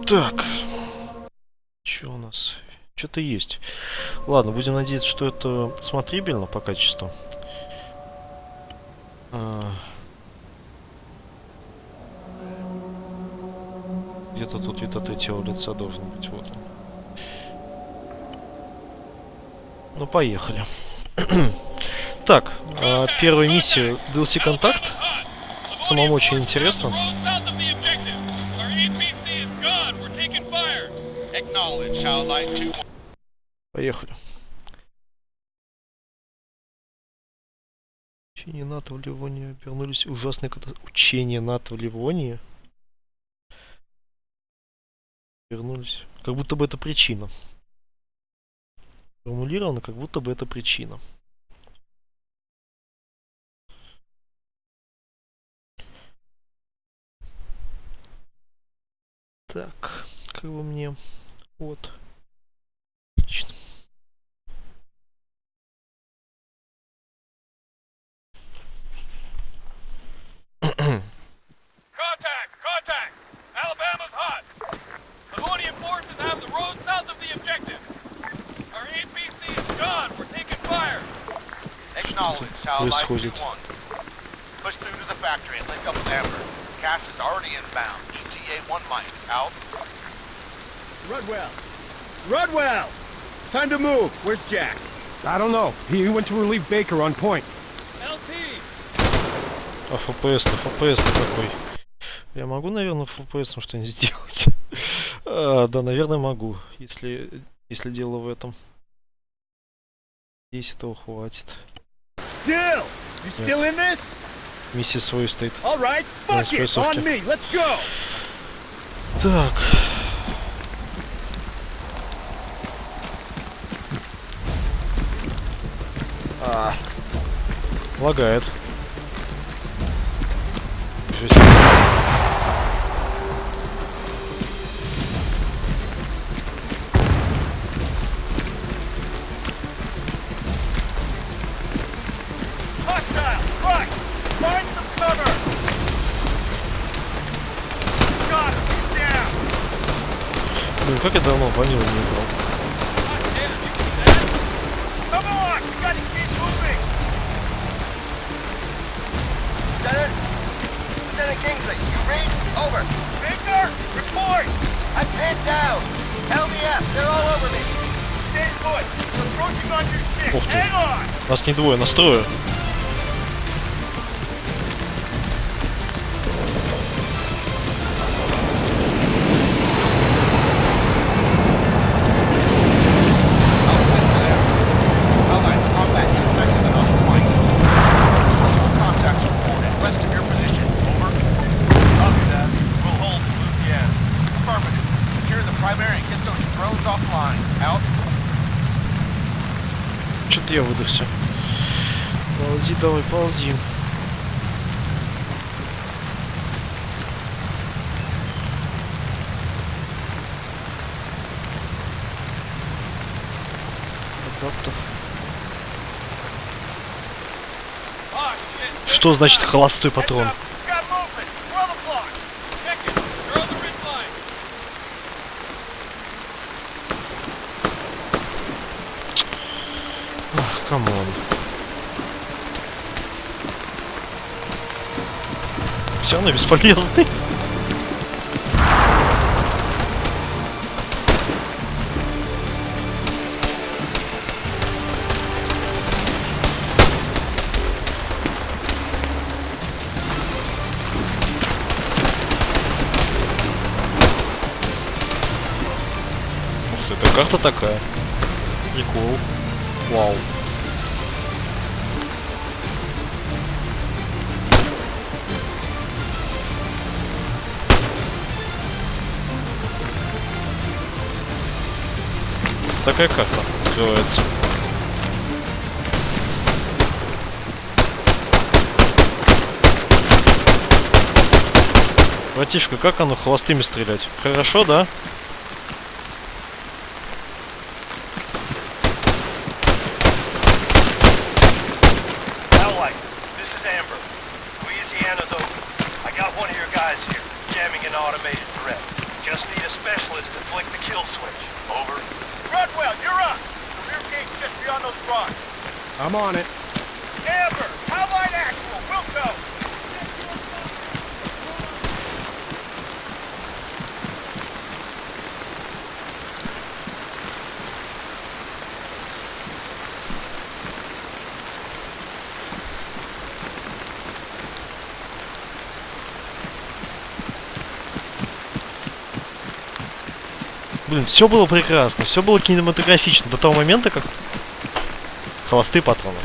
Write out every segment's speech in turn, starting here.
Так. Что у нас? Что-то есть. Ладно, будем надеяться, что это смотрибельно по качеству. Где-то тут вид от этого лица должен быть. Вот он. Ну, поехали. Так, первая миссия DLC Контакт. Самому очень интересно. Поехали. Учения НАТО в Ливонии обернулись ужасной катастрофой. Учения НАТО в Ливонии вернулись. Как будто бы это причина. Формулировано, как будто бы это причина. Так, как бы мне... Вот. Отлично. Contact! Alabama's hot! Livonian forces have the road south of the objective. Our APC is gone. We're taking fire. Acknowledge, Satellite 2-1. Push through to the factory and link up with Amber. Cash is already inbound. ETA 1 Mike. Out. Rudwell! Time to move. Where's Jack? I don't know. He went to relieve Baker on point. LT! ФПС-то какой. Я могу, наверное, ФПС что-нибудь сделать? Да, наверное, могу, если дело в этом. Здесь этого хватит. Dill! You still in this? Миссия свою стоит. All right, fuck it! On me! Let's go! Так. Лагает. Жесть. Hostile! Right! Find some cover! Got him! He's down! Блин, как я давно ванилу не играл. God damn, you see that? Come on! We gotta keep moving! Lieutenant? Lieutenant Kingsley, you read? Over. Victor! Report! I'm pinned down. LBF, they're all over me. Stay put! We're approaching on your ship! Ух ты. Hang on! Нас не двое, нас трое. Allied combat expected and on point. Possible contacts reported. Rest of your position. Over. Copy that. We'll hold the Louisiana. Affirmative. Secure the primary and get those drones offline. Out. Что-то я выдохся. Ползи, давай, ползи. Адаптер. Ah, shit! Что значит холостой патрон? Got movement! We're on the block! Check it! They're on the ridge line! Камон. Все равно бесполезный. Ух ты, это карта такая. Прикол. Вау. Такая карта открывается. Братишка, как оно холостыми стрелять? Хорошо, да? Allied, this is Amber. Louisiana's open. I got one of your guys here, jamming an automated threat. Just need a special run. I'm on it. Amber, how light actual? We'll go. Блин, все было прекрасно, все было кинематографично до того момента, как холостые патроны.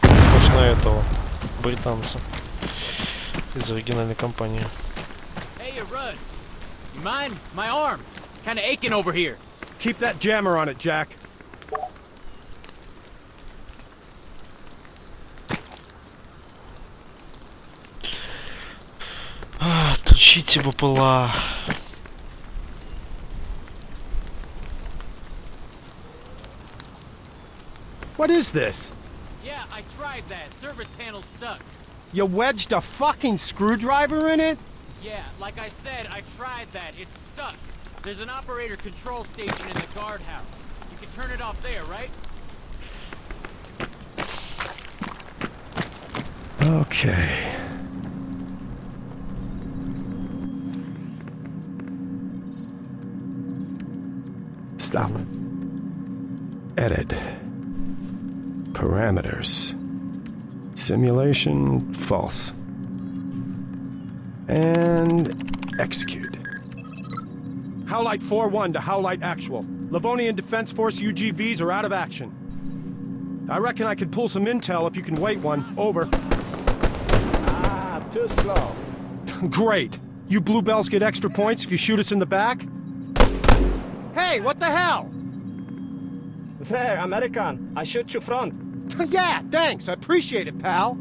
Похож на этого британца из оригинальной компании. Hey, Rudd. You mind? My arm. It's kind of aching over here. Keep that jammer on it, Jack. Отключите БПЛА. What is this? Yeah, I tried that. Service panel's stuck. You wedged a fucking screwdriver in it? Yeah, like I said, I tried that. It's stuck. There's an operator control station in the guardhouse. You can turn it off there, right? Okay. Stop. Edit. Parameters. Simulation false. And execute. Howlite 4-1 to Howlite Actual. Livonian Defense Force UGVs are out of action. I reckon I could pull some intel if you can wait one. Over. Ah, too slow. Great. You bluebells get extra points if you shoot us in the back? Hey, what the hell? There, American. I shoot you front. Yeah, thanks. I appreciate it, pal.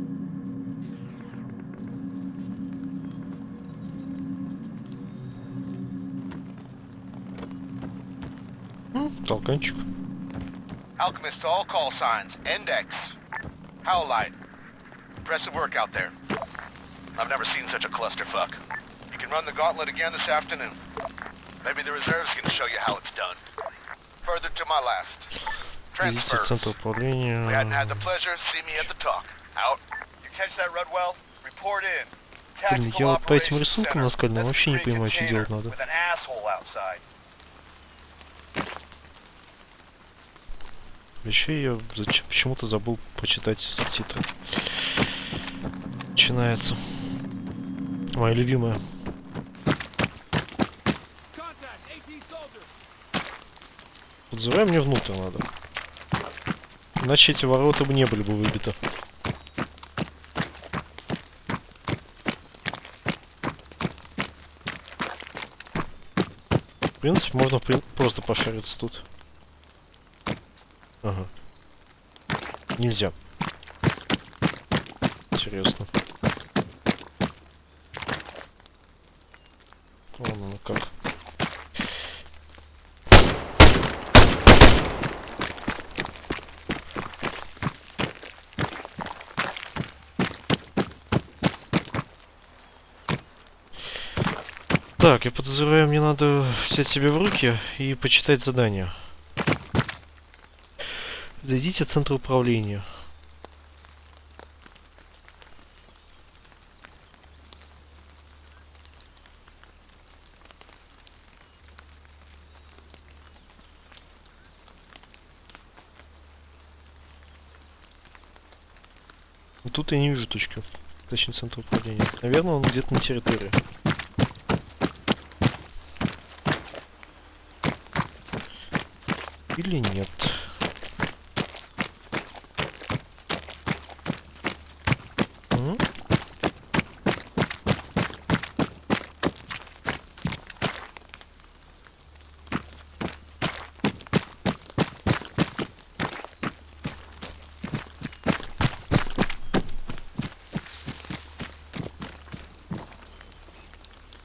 Толканчик. Alchemist to all call signs. Index. Howlite. Impressive work out there. I've never seen such a clusterfuck. You can run the gauntlet again this afternoon. Maybe the reserves can show you how it's done. Further to my last. Видите центр We hadn't управления. had the pleasure, see me at the talk. Out. You catch that, Rudwell? Report in. Блин, я вот по этим рисункам наскальным вообще не понимаю, что делать надо. With an asshole outside. Еще я почему-то забыл почитать субтитры. Начинается. Моя любимая. Подзывай мне внутрь надо. Иначе эти ворота бы не были бы выбиты. В принципе, можно просто пошариться тут. Ага. Нельзя. Интересно. Вон оно как. Так, я подозреваю, мне надо взять себя в руки и почитать задание. Зайдите в центр управления. Но тут я не вижу точки. Точнее, центр управления. Наверное, он где-то на территории. Или нет.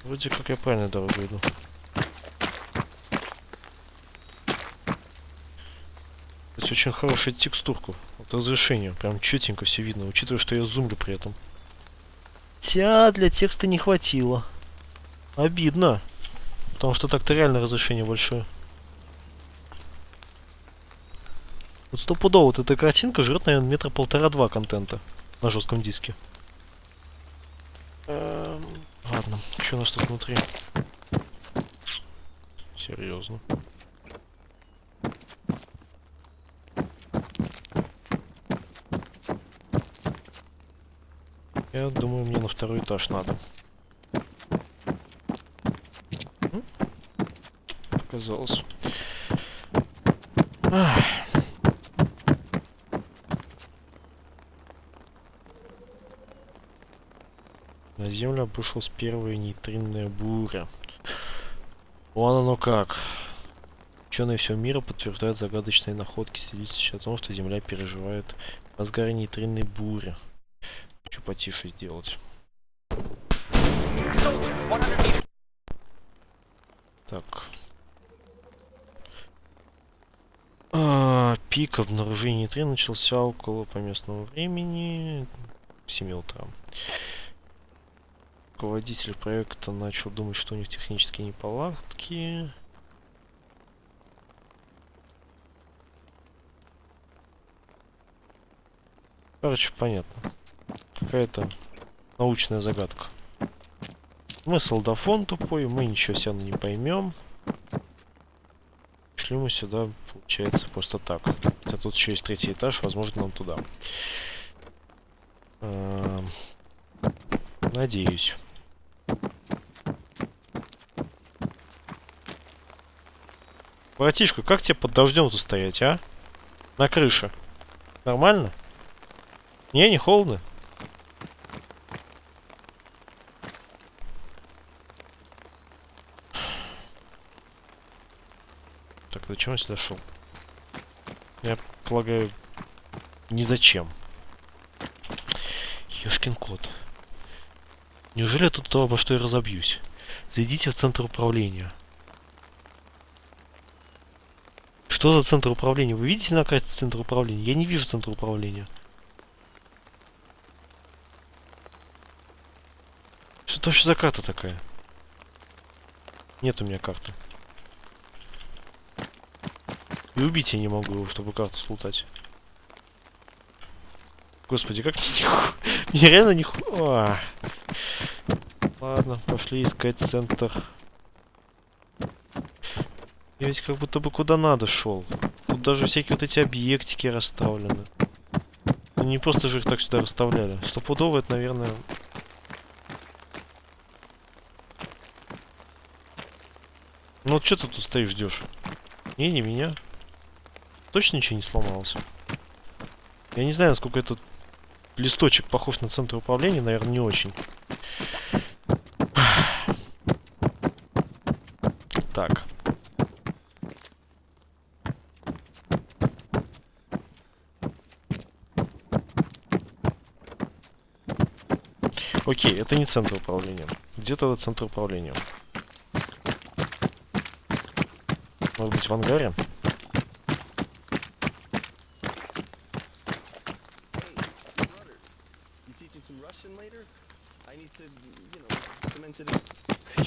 Вроде как я правильной дорогой иду. Кстати, очень хорошая текстурка. Вот разрешение. Прям четенько все видно, учитывая, что я зумлю при этом. Хотя для текста не хватило. Обидно. Потому что так-то реально разрешение большое. Вот стопудово вот эта картинка жрет, наверное, метра полтора-два контента на жестком диске. Ладно, что у нас тут внутри? Серьезно. Я думаю, мне на второй этаж надо. Показалось. Ах. На Землю обрушилась первая нейтринная буря. Вон оно как. Ученые всего мира подтверждают загадочные находки, свидетельствующие о том, что Земля переживает разгар нейтринной бури. Хочу потише сделать. Так. Пик обнаружения нейтрин начался около по местному времени 7 утра. Руководитель проекта начал думать, что у них технические неполадки. Короче, понятно. Какая-то научная загадка. Мы солдафон тупой, мы ничего все равно не поймем. Шли мы сюда, получается, просто так. Хотя тут еще есть третий этаж, возможно, нам туда. Надеюсь. Братишка, как тебе под дождем тут стоять, а? На крыше. Нормально? Не холодно? Так, зачем я сюда шел? Я полагаю, ни зачем. Ёшкин кот. Неужели я тут то, обо что я разобьюсь? Зайдите в центр управления. Что за центр управления? Вы видите на карте центр управления? Я не вижу центр управления. Что это вообще за карта такая? Нет у меня карты. И убить я не могу его, чтобы карту слутать. Господи, как мне реально не Ладно, пошли искать центр. Я ведь как будто бы куда надо шел. Тут даже всякие вот эти объектики расставлены. Ну, не просто же их так сюда расставляли. Стопудово это, наверное... Ну вот что ты тут стоишь, ждешь? Не меня. Точно ничего не сломалось? Я не знаю, насколько этот листочек похож на центр управления, наверное, не очень. Так. Окей, это не центр управления. Где-то это центр управления. Может быть, в ангаре?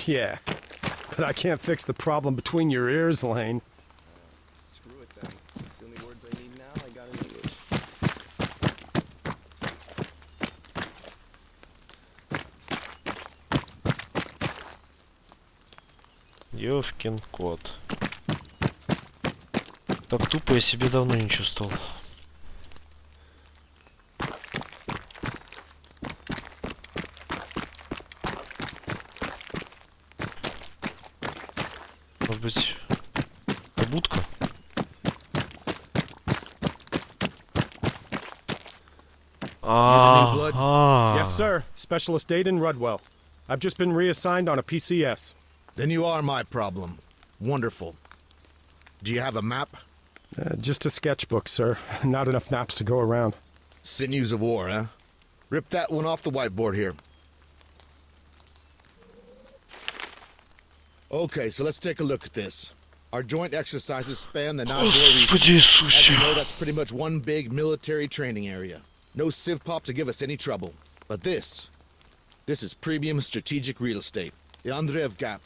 Yeah, but I can't fix the problem between your ears, Lane. Screw it then. The only words I need now, I got in English. Ёшкин кот. Так тупо я себе давно не чувствовал. Может быть, будка? Yes, sir. Specialist Aiden Rudwell. I've just been reassigned on a PCS. Then you are my problem. Wonderful. Do you have a map? Just a sketchbook, sir. Not enough maps to go around. Sinews of war, huh? Rip that one off the whiteboard here. Okay, so let's take a look at this. Our joint exercises span the Nile region. Господи As Иисусе. you know, that's pretty much one big military training area. No civ pop to give us any trouble. But this is premium strategic real estate. The Andreev Gap.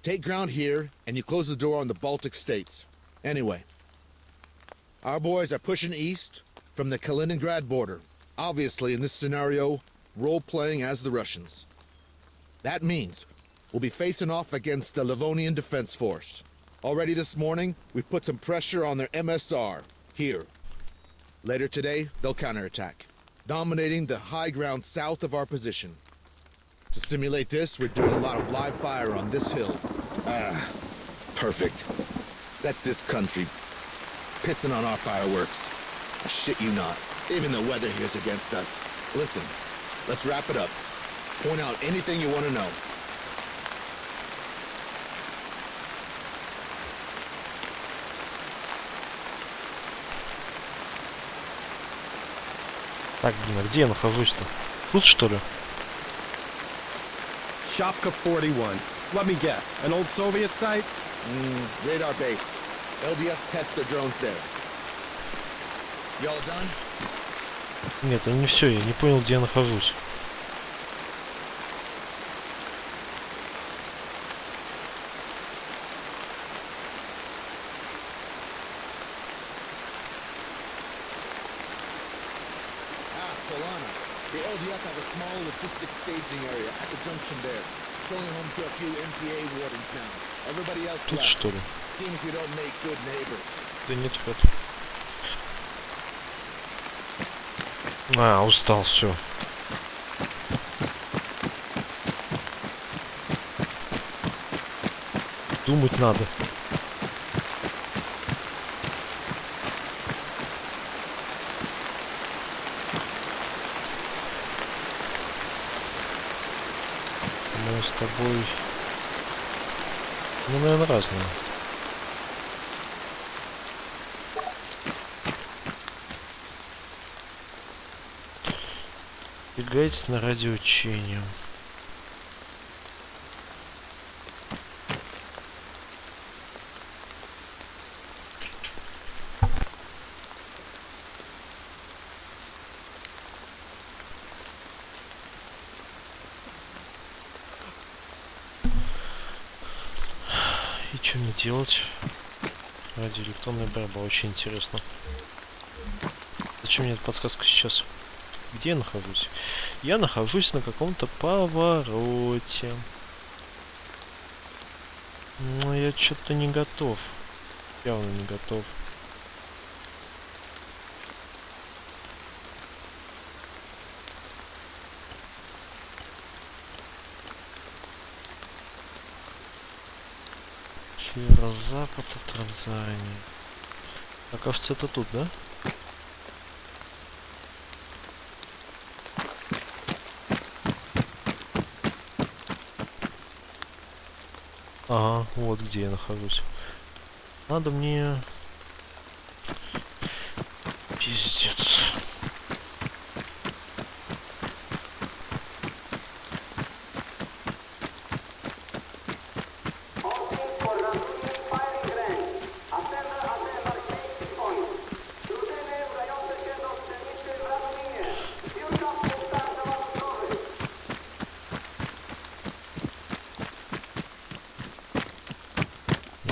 Take ground here, and you close the door on the Baltic states. Anyway, our boys are pushing east from the Kaliningrad border. Obviously, in this scenario, role-playing as the Russians. That means we'll be facing off against the Livonian Defense Force. Already this morning, we put some pressure on their MSR, here. Later today, they'll counterattack, dominating the high ground south of our position. To simulate this, we're doing a lot of live fire on this hill. Perfect. That's this country pissing on our fireworks. I shit you not. Even the weather here's against us. Listen, let's wrap it up. Point out anything you want to know. Так, блин, а где я нахожусь-то? Тут, что ли? Shopka 41. Let me guess. An old Soviet site? Radar base. LDF tests their drones there. Y'all done? Нет, это не все, я не понял, где я нахожусь. Solana. The LDF have a small logistics staging area at the junction there. It's only home to a few MPA wardens now. Everybody else Тут, left. что ли? Seems we don't make good neighbors. Да нет, вот. А, устал, все. Думать надо. Мы с тобой... Ну, наверное, разные. Бегайте на радиоучению. И что мне делать? Радиоэлектронная борьба, очень интересно. Зачем мне эта подсказка сейчас? Где я нахожусь? Я нахожусь на каком-то повороте. Но я что-то не готов. Явно не готов. Северо-запад от Танзании. А кажется, это тут, да? Ага, вот где я нахожусь. Надо мне... Пиздец.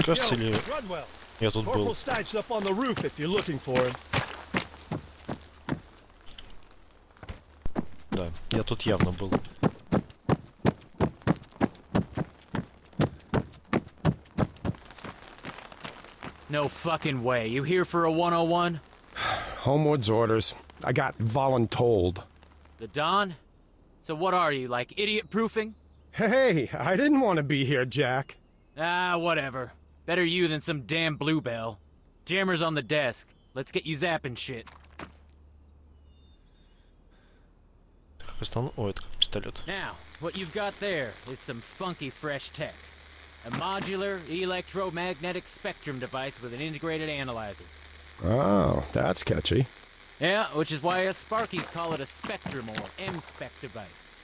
Кажется, или я тут был? Да, я тут явно был. No fucking way. You here for a 101? Homewood's orders. I got voluntold. The Don? So what are you, like idiot proofing? Hey, I didn't want to be here, Jack. Ah, whatever. Better you than some damn bluebell. Jammer's on the desk. Let's get you zapping shit. О, это как пистолет. Now, what you've got there is some funky fresh tech. A modular electromagnetic spectrum device with an integrated analyzer. Oh, that's catchy. Yeah, which is why us Sparkies call it a spectrum or M-spec device.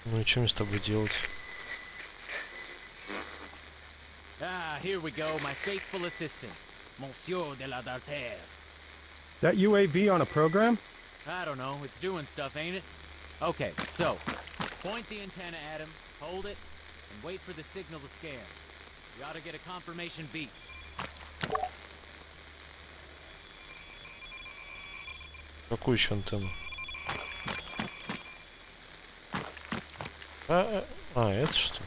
Ну и что мне с тобой делать? Ah, here we go, my faithful assistant, Monsieur de la Dartere. That UAV on a program? I don't know, it's doing stuff, ain't it? Okay, so, point the antenna at him, hold it, and wait for the signal to scan. You ought to get a confirmation beep. Какую еще антенну? Это что?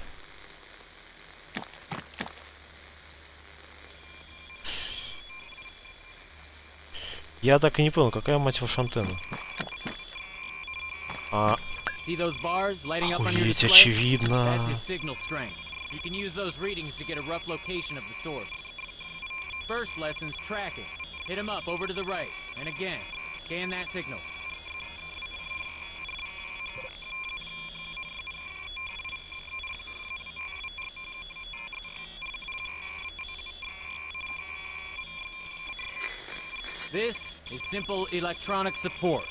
Я так и не понял, какая, мать ваша, антенна? See those bars lighting up on your Охуеть, display? очевидно. That's his signal strength. You can use those readings to get a rough location of the source. First lesson's tracking. Hit him up over to the right. And again, scan that signal. This is simple electronic support.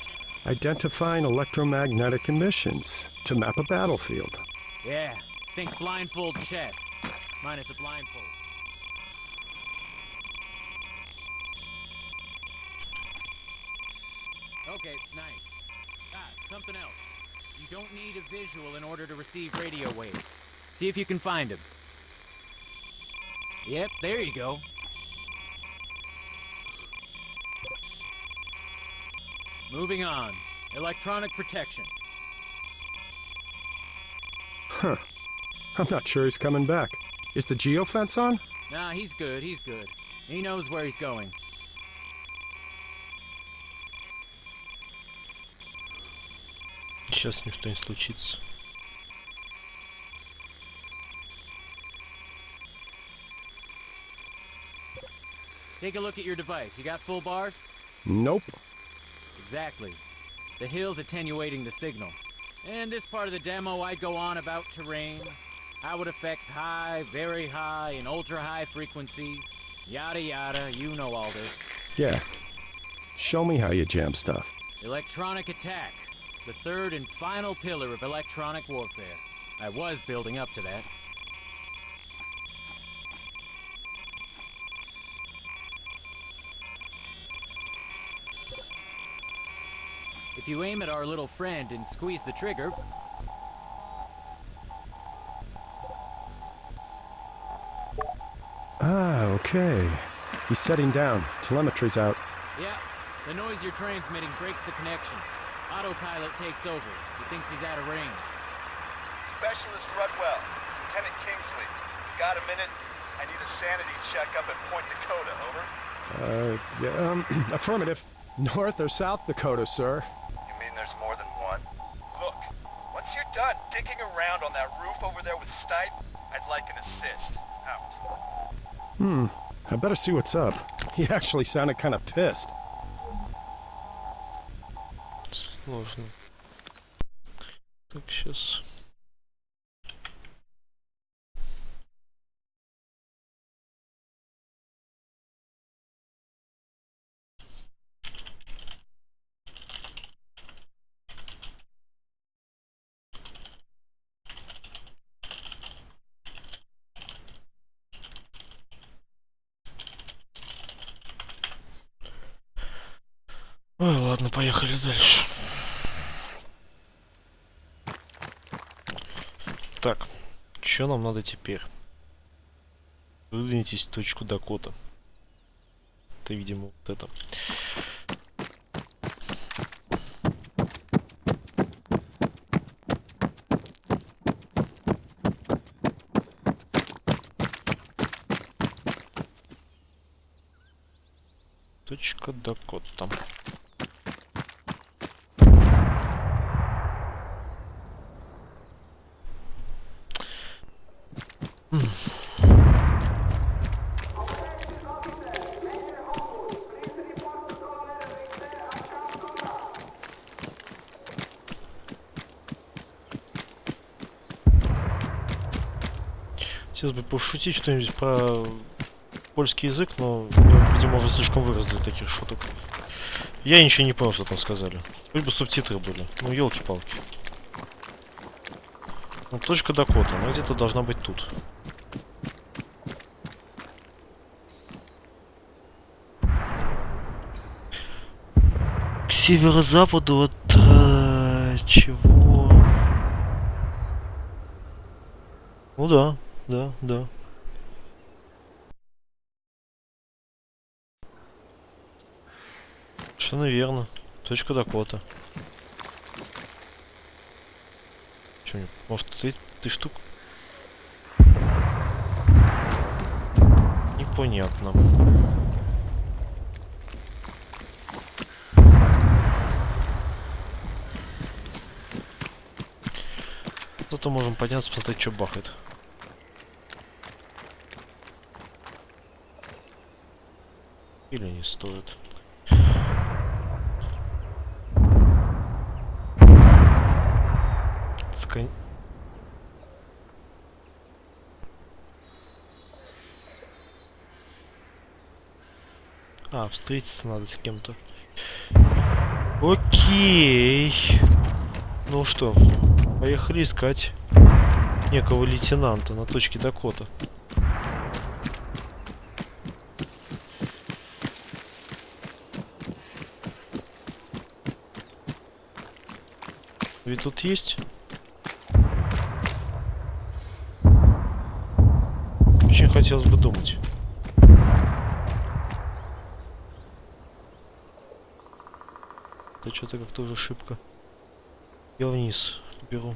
Identifying electromagnetic emissions to map a battlefield. Yeah, think blindfold chess, minus a blindfold. Okay, nice. Something else. You don't need a visual in order to receive radio waves. See if you can find him. Yep, there you go. Moving on. Electronic protection. Huh. I'm not sure he's coming back. Is the geofence on? Nah, he's good, he's good. He knows where he's going. Сейчас с ним что-нибудь случится. Take a look at your device. You got full bars? Nope. Exactly. The hill's attenuating the signal. In this part of the demo, I'd go on about terrain, how it affects high, very high, and ultra-high frequencies. Yada yada, you know all this. Yeah. Show me how you jam stuff. Electronic attack. The third and final pillar of electronic warfare. I was building up to that. If you aim at our little friend and squeeze the trigger... Ah, okay. He's setting down. Telemetry's out. Yeah, the noise you're transmitting breaks the connection. Autopilot takes over. He thinks he's out of range. Specialist Rudwell, Lieutenant Kingsley. Got a minute? I need a sanity checkup at Point Dakota, over. Yeah, affirmative. North or South Dakota, sir? You mean there's more than one? Look, once you're done dicking around on that roof over there with Stipe, I'd like an assist. Out. I better see what's up. He actually sounded kind of pissed. Сложно. Так, сейчас. Ой, ладно, поехали дальше. Так, что нам надо теперь? Выдвинетесь в точку Дакота. Это, видимо, вот это. Точка Дакота. Хотелось бы пошутить что-нибудь про польский язык, но я, видимо, уже слишком вырос для таких шуток. Я ничего не понял, что там сказали. Хоть бы субтитры были. Ну, елки-палки. Ну, точка Дакота, она где-то должна быть тут. К северо-западу от чего? Ну да, да, да. Совершенно верно. Точка Дакота. Че, может ты штук? Непонятно. Зато можем подняться, посмотреть, что бахает. Или не стоит. А, встретиться надо с кем-то. Окей. Ну что, поехали искать некого лейтенанта на точке Дакота. Ведь тут есть? Очень хотелось бы думать. Да что-то как-то уже шибко. Я вниз беру.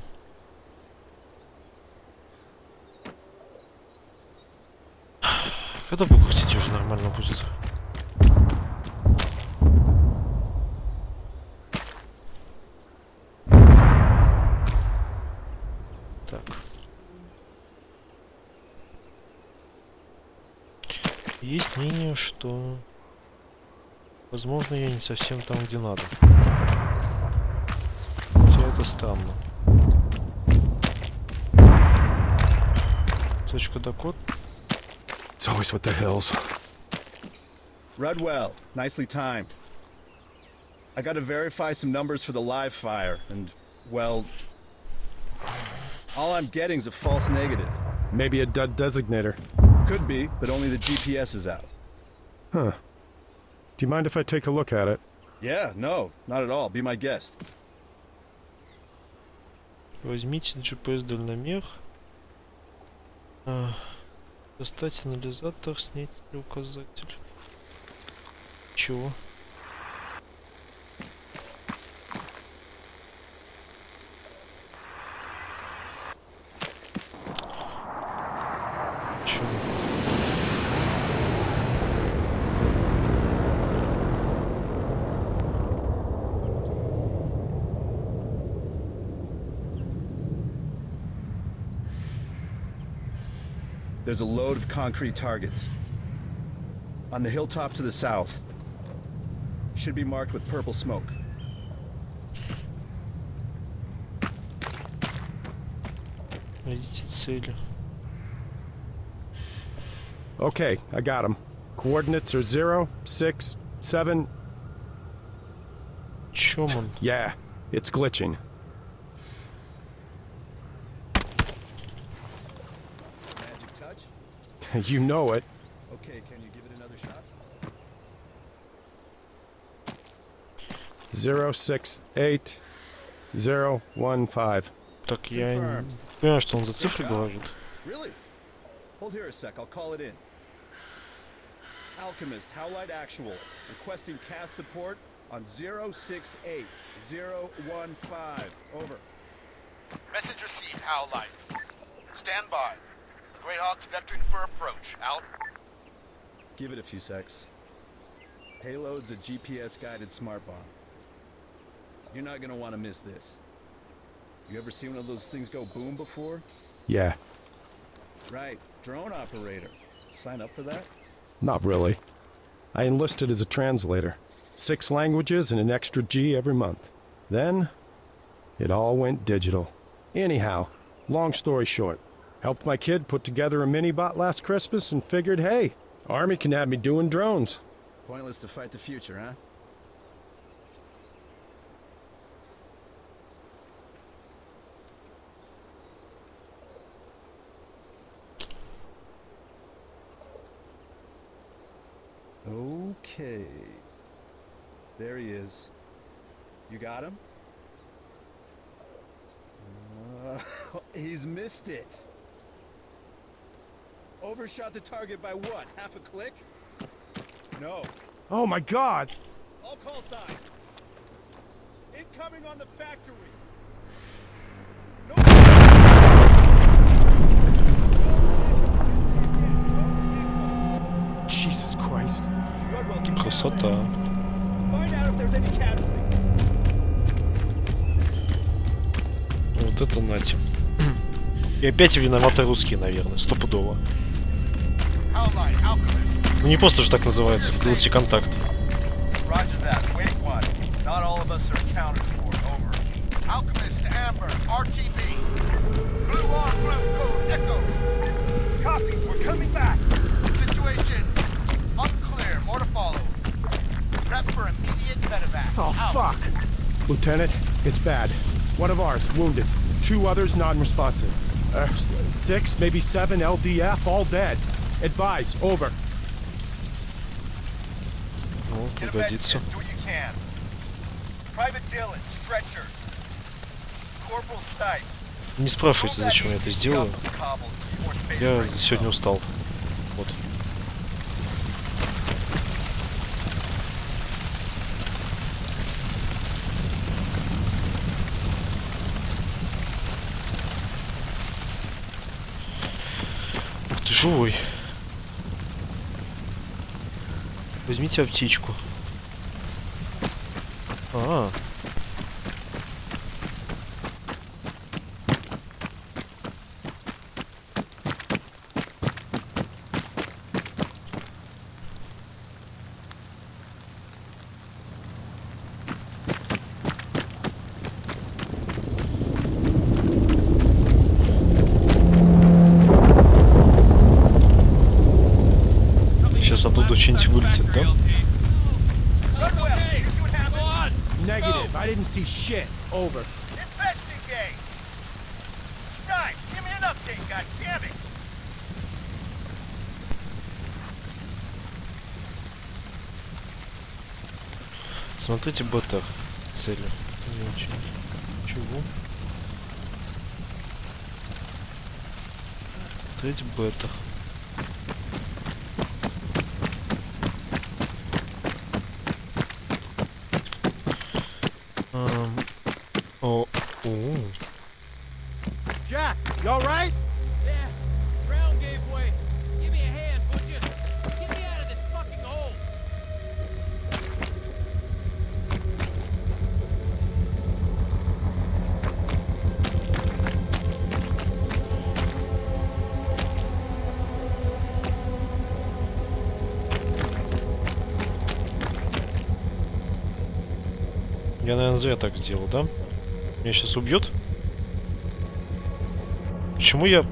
Когда покрутить уже нормально будет? Так. Есть мнение, что... Возможно, я не совсем там, где надо. Хотя это странно. Точка Дакот. It's always with the hills. Redwell, nicely timed. I gotta verify some numbers for the live fire, and, well... all I'm getting's a false negative. Maybe a dud designator. Could be, but only the GPS is out. Huh. Do you mind if I take a look at it? Yeah, no, not at all. Be my guest. Возьмите GPS-дальномер. Достать анализатор, снять указатель. Чего? Чего? There's a load of concrete targets. On the hilltop to the south. Should be marked with purple smoke. Найдите цели. Okay, I got him. Coordinates are 0, 6, 7... Чё, man? Yeah, it's glitching. Magic touch? You know it. Okay, can you give it another shot? 068 015. Так, я не понимаю, что он за цифры говорит. Really? Hold here a sec, I'll call it in. Alchemist, Howlite Actual, requesting cast support on 068 015. Over. Message received, Howlite. Stand by. Greyhawk's vectoring for approach. Out. Give it a few secs. Payload's a GPS-guided smart bomb. You're not gonna want to miss this. You ever seen one of those things go boom before? Yeah, Right, drone operator. Sign up for that? not really. I enlisted as a translator. 6 languages and an extra G every month. Then, it all went digital. Anyhow, long story short, helped my kid put together a mini-bot last Christmas and figured, hey, Army can have me doing drones. Pointless to fight the future, huh? Okay. There he is. You got him? He's missed it. Overshot the target by what? Half a click? No. Oh my god! All call signs. Incoming on the factory. Jesus Christ. Красота. Find out if there's any casualties. Вот это нате. И опять виноваты русские, наверное, стопудово. Ну не просто же так называется, класси контакт. Roger that. Waiting one. Not all of us are accounted for. Over. Alchemist to Amber. RTB. Blue on blue. Code Echo. Copy. We're coming back. Situation unclear. More to follow. Prep for immediate medevac. Oh, Out. fuck! Lieutenant, it's bad. One of ours, wounded. 2 others, non-responsive. 6, maybe 7 LDF, all dead. Advise, over. Ну, Get a пригодится. med kit. Do what you can. Private Dillon. Stretcher. Corporal Stipe. Не спрашивайте, зачем я это сделаю. Я сегодня устал. Вот. Ух ты, живой. Возьмите аптечку. А. Сейчас оттуда что-нибудь вылетит, да? Negative, I didn't see shit. Over. Investigate! Guys, give me an update, goddammit! Смотрите БТ цели. Не очень. Чего? Смотрите БТ. О, Jack, you alright? Yeah, ground gave way. Give me a hand, would you? Get me out of this fucking hole. я, наверное, зря так сделал, да? Меня сейчас убьет? Почему я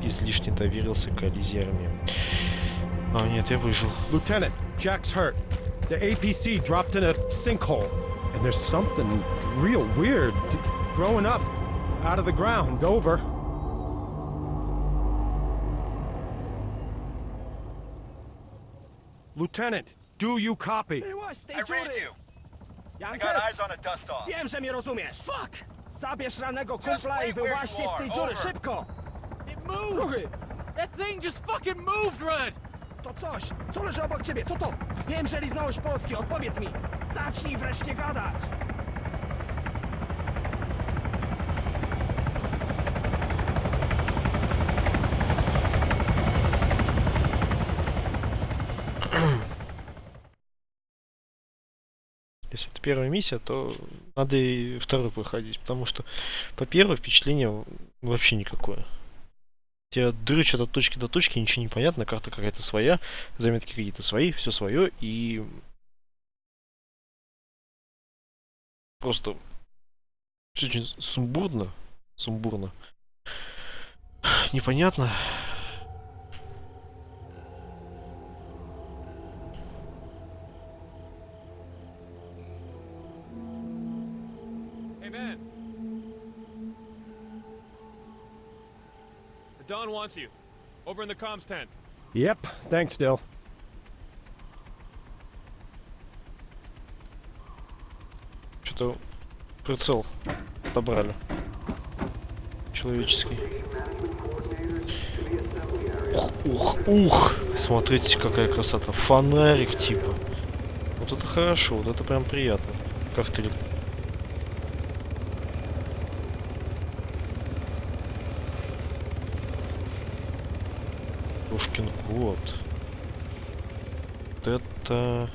излишне доверился коллизии армии? А, нет, я выжил. Lieutenant, Jack's hurt. The APC dropped in a sinkhole. And there's something real weird growing up out of the ground. Over. Lieutenant, do you copy? I read you. I got eyes on a dust-off. Wiem, że mnie rozumiesz. Fuck! Zabierz ranego kumpla i wyłaźcie z tej dziury, szybko! It moved. Ruchy! That thing just fucking moved, Rudd. To coś! Co leży obok ciebie? Co to? Wiem, że liznąłeś Polski, odpowiedz mi! Zacznij wreszcie gadać! Если это первая миссия, то надо и вторую проходить, потому что по первой впечатление вообще никакое. Тебя дрючат от точки до точки, ничего не понятно, карта какая-то своя, заметки какие-то свои, все свое, и просто все очень сумбурно, непонятно. Don wants you. Over in the comms tent. Yep, thanks, Dill. Hey, Что-то прицел отобрали. Человеческий. Ух. Смотрите, какая красота. Фонарик типа. Вот это хорошо, вот это прям приятно. Как ты... Пушкин кот. Вот это...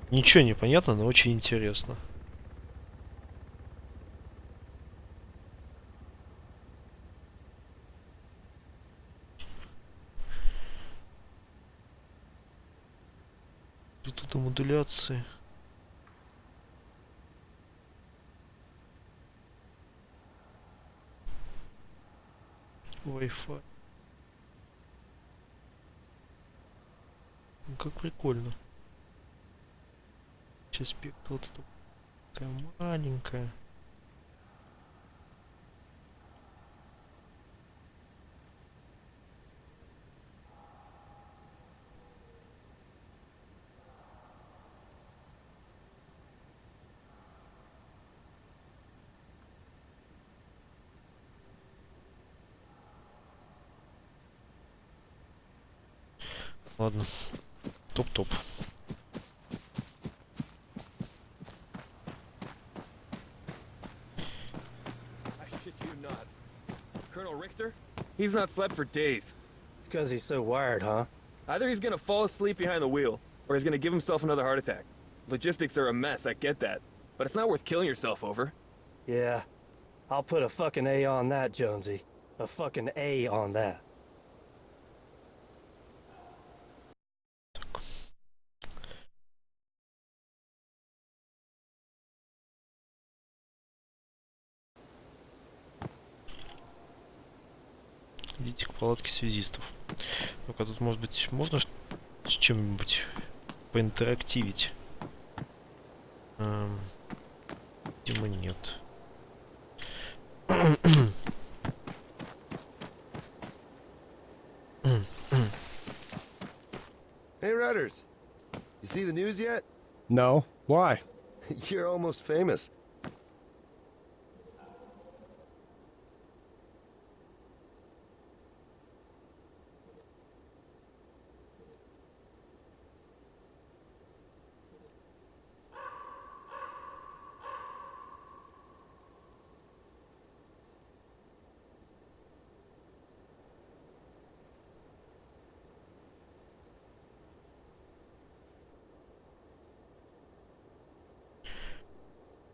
Ничего не понятно, но очень интересно. Тут модуляции. Wi-Fi. Ну, как прикольно. Сейчас спектр вот это такая маленькая. Ладно. Топ-топ. Colonel Richter? He's not slept for days. It's because he's so wired, huh? Either he's gonna fall asleep behind the wheel, or he's gonna give himself another heart attack. Logistics are a mess, I get that. But it's not worth killing yourself over. Yeah. I'll put a fucking A on that, Jonesy. A fucking A on that. Идите к палатке связистов. Ну-ка, тут, может быть, можно с чем-нибудь поинтерактивить? Видимо, нет. Hey, Rudders. You see the news yet? No. Why? You're almost famous.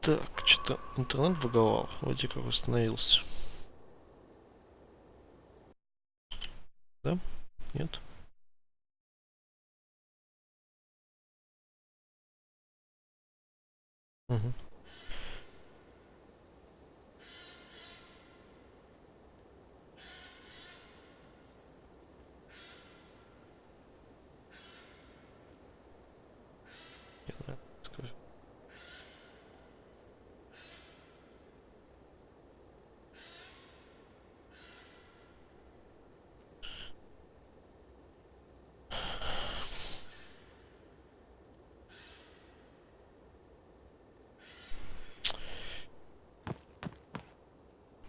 Так, что-то интернет баговал. Вроде как восстановился. Да? Нет? Угу. Скажу.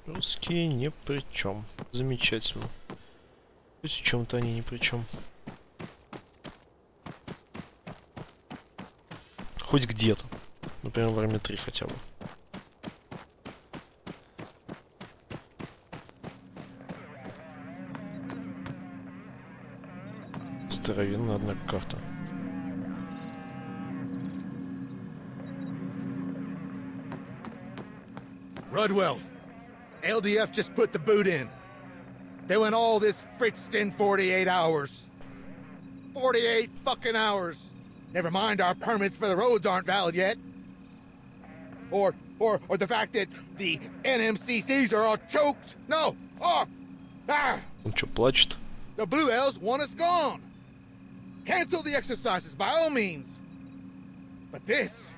Русские ни при чем. Замечательно. То есть в чем-то они ни при чем. Хоть где-то. Например, в ARMA 3 хотя бы. Здоровенная, однако, карта. Rudwell, LDF just put the boot in. They went all this fritzed in 48 hours. 48 fucking hours. Never mind our permits for the roads aren't valid yet. Or the fact that the NMCCs are all choked. No. Oh. Ah. Он что, плачет? The Blue Elves want us gone. Cancel the exercises by all means. But this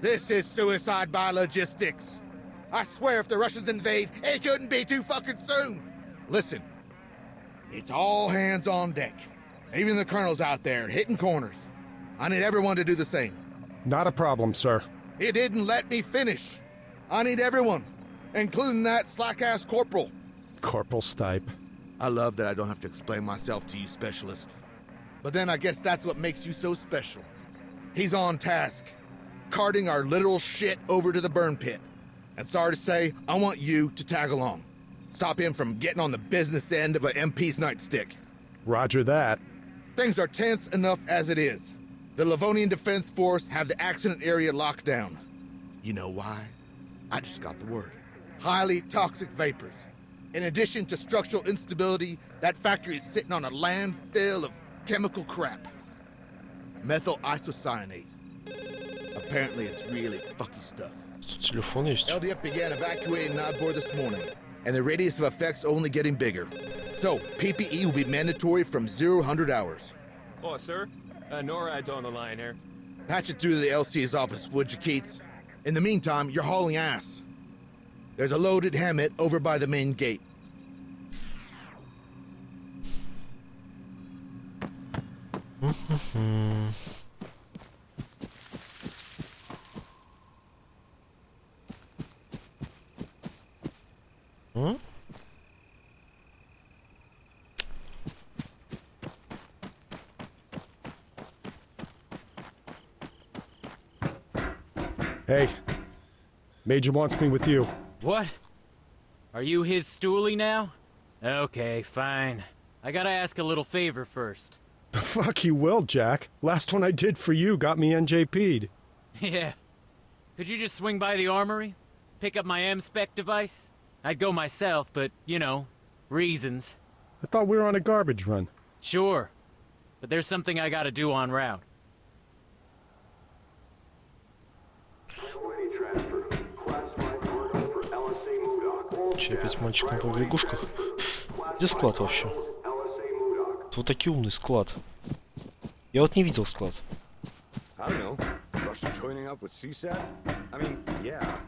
is suicide by logistics. I swear if the Russians invade, it couldn't be too fucking soon. Listen, it's all hands on deck. Even the colonel's out there hitting corners. I need everyone to do the same. Not a problem, sir. He didn't let me finish. I need everyone, including that slack-ass corporal. Corporal Stipe. I love that I don't have to explain myself to you, Specialist. But then I guess that's what makes you so special. He's on task, carting our literal shit over to the burn pit. And sorry to say, I want you to tag along. Stop him from getting on the business end of an MP's nightstick. Roger that. Things are tense enough as it is. The Livonian Defense Force have the accident area locked down. You know why? I just got the word. Highly toxic vapors. In addition to structural instability, that factory is sitting on a landfill of chemical crap. Methyl isocyanate. Apparently it's really fucky stuff. Телефон есть. LDF began evacuating Nodbor this morning, and the radius of effects only getting bigger. So, PPE will be mandatory from 0 to 100 hours. Oh, sir? NORAD's on the line here. Patch it through to the LC's office, would you, Keats? In the meantime, you're hauling ass. There's a loaded Hammett over by the main gate. Hey, Major wants me with you. What? Are you his stoolie now? Okay, fine. I gotta ask a little favor first. The fuck you will, Jack. Last one I did for you got me NJP'd. Yeah. Could you just swing by the armory? Pick up my M-Spec device? I'd go myself, but, you know, reasons. I thought we were on a garbage run. Sure. But there's something I gotta do en route. Че, опять мальчик на побегушках? Где склад вообще? Вот такой умный склад. Я вот не видел склад. I don't know. Russia joining up with CSAT? I mean, yeah.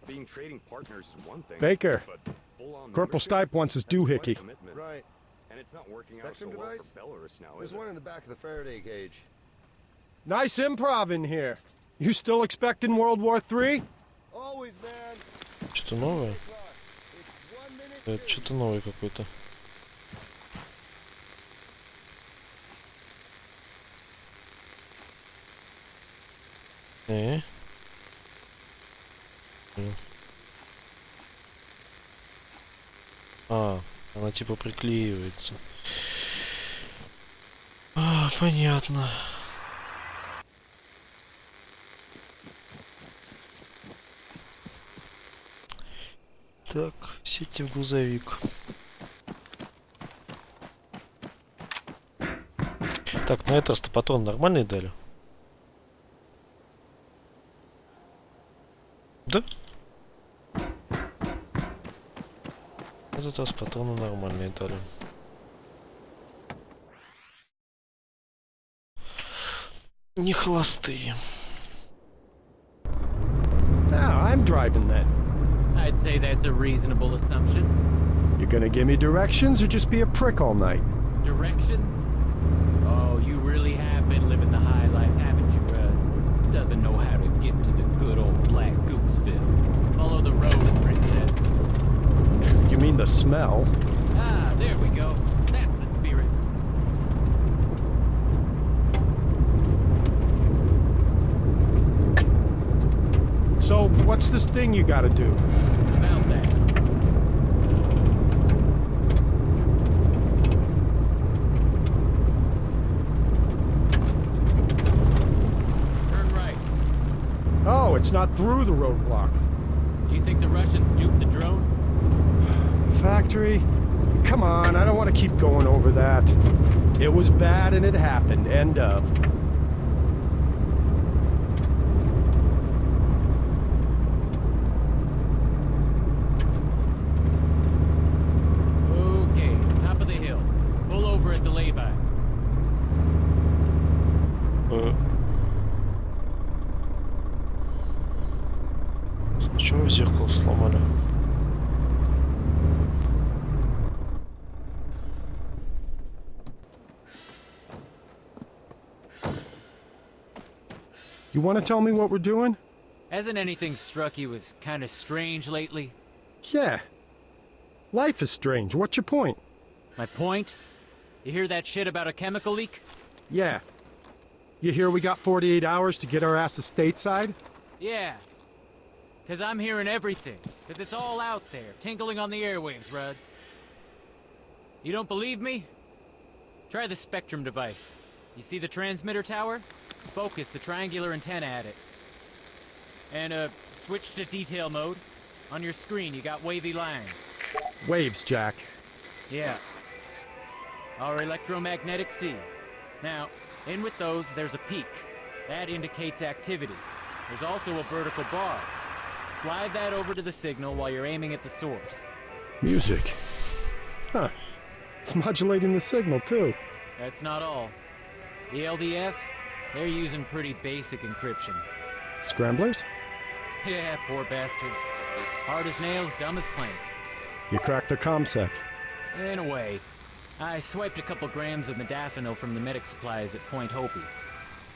Being trading partners is one thing. Baker. But full-on Corporal membership, Stipe wants his that's quite a doohickey. commitment. Right. And it's not working out so Spectrum well device? for Belarus now, There's is it? one in the back of the Faraday cage. Nice improv in here. You still expecting World War III? Always, man. Что-то новое? It's 1 minute. Это что-то новое какое-то. А, она типа приклеивается. А, понятно. Так, сядьте в грузовик. Так, на этот раз-то патрон нормальный дали? Да? На этот раз патроны нормальные дали. Не холостые. Now I'm driving then. I'd say that's a reasonable assumption. You gonna give me directions or just be a prick all night? Directions? Oh, you really have been living the high life, haven't you, doesn't know how to get to the good old Black Gooseville. Follow the road, princess. You mean the smell? Ah, there we go. That's the spirit. So, what's this thing you gotta do? About that. Turn right. Oh, it's not through the roadblock. Do you think the Russians duped the drone? The factory? Come on, I don't want to keep going over that. It was bad and it happened. End of. Okay, top of the hill. Pull over at the lay-by. Чего вы зеркало сломали? You want to tell me what we're doing? Hasn't anything struck you as kind of strange lately? Yeah. Life is strange. What's your point? My point? You hear that shit about a chemical leak? Yeah. You hear we got 48 hours to get our asses stateside? Yeah. Cause I'm hearing everything. Cause it's all out there, tinkling on the airwaves, Rudd. You don't believe me? Try the Spectrum device. You see the transmitter tower? Focus the triangular antenna at it. And, switch to detail mode. On your screen, you got wavy lines. Waves, Jack. Yeah. Our electromagnetic sea. Now, in with those, there's a peak. That indicates activity. There's also a vertical bar. Slide that over to the signal while you're aiming at the source. Music. Huh. It's modulating the signal, too. That's not all. The LDF, they're using pretty basic encryption. Scramblers? Yeah, poor bastards. Hard as nails, dumb as planks. You cracked their comsec. In a way. I swiped a couple grams of modafinil from the medic supplies at Point Hopi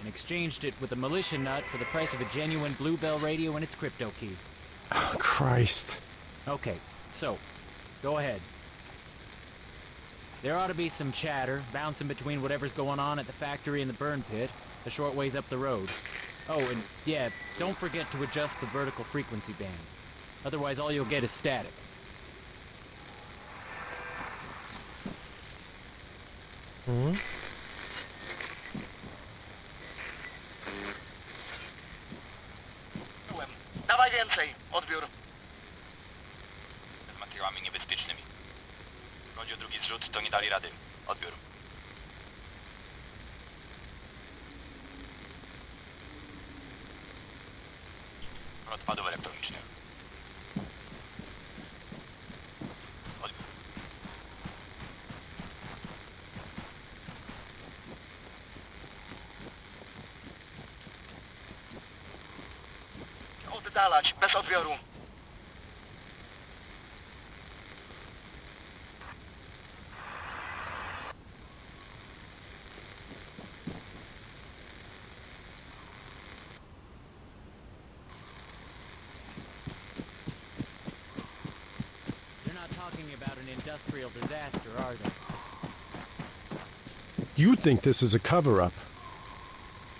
and exchanged it with a militia nut for the price of a genuine Bluebell radio and its crypto key. Oh, Christ. Okay, so, go ahead. There ought to be some chatter, bouncing between whatever's going on at the factory and the burn pit, a short ways up the road. Oh, and yeah, don't forget to adjust the vertical frequency band. Otherwise, all you'll get is static. Dawaj więcej, odbiór. Z materiałami niebezpiecznymi. Chodzi o drugi zrzut, to nie dali rady. Odbiór. Odpadów elektronicznych. Odbiór. Oddalać, bez odbioru. They're not talking about an industrial disaster, are they? You think this is a cover-up?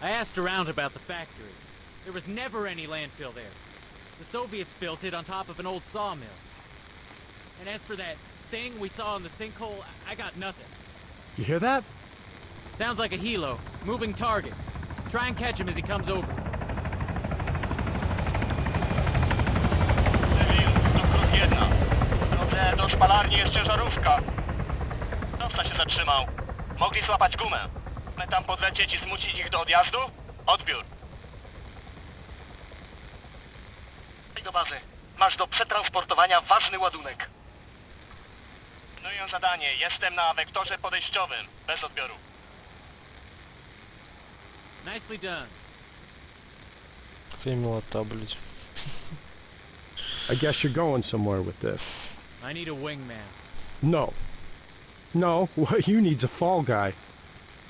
I asked around about the factory. There was never any landfill there. The Soviets built it on top of an old sawmill. And as for that thing we saw in the sinkhole, I got nothing. You hear that? Sounds like a helo. Moving target. Try and catch him as he comes over. Kruk 1. W drodze do spalarni jest ciężarówka. Kierowca się zatrzymał. Mogli złapać gumę. My tam podlecieć i zmusić ich do odjazdu? Odbiór. Idź do bazy. Masz do przetransportowania ważny ładunek. Wykonuję zadanie. Jestem na wektorze podejściowym. Bez odbioru. Nicely done. Какая милота, блядь. I guess you're going somewhere with this. I need a wingman. No. No, what you need's a fall guy.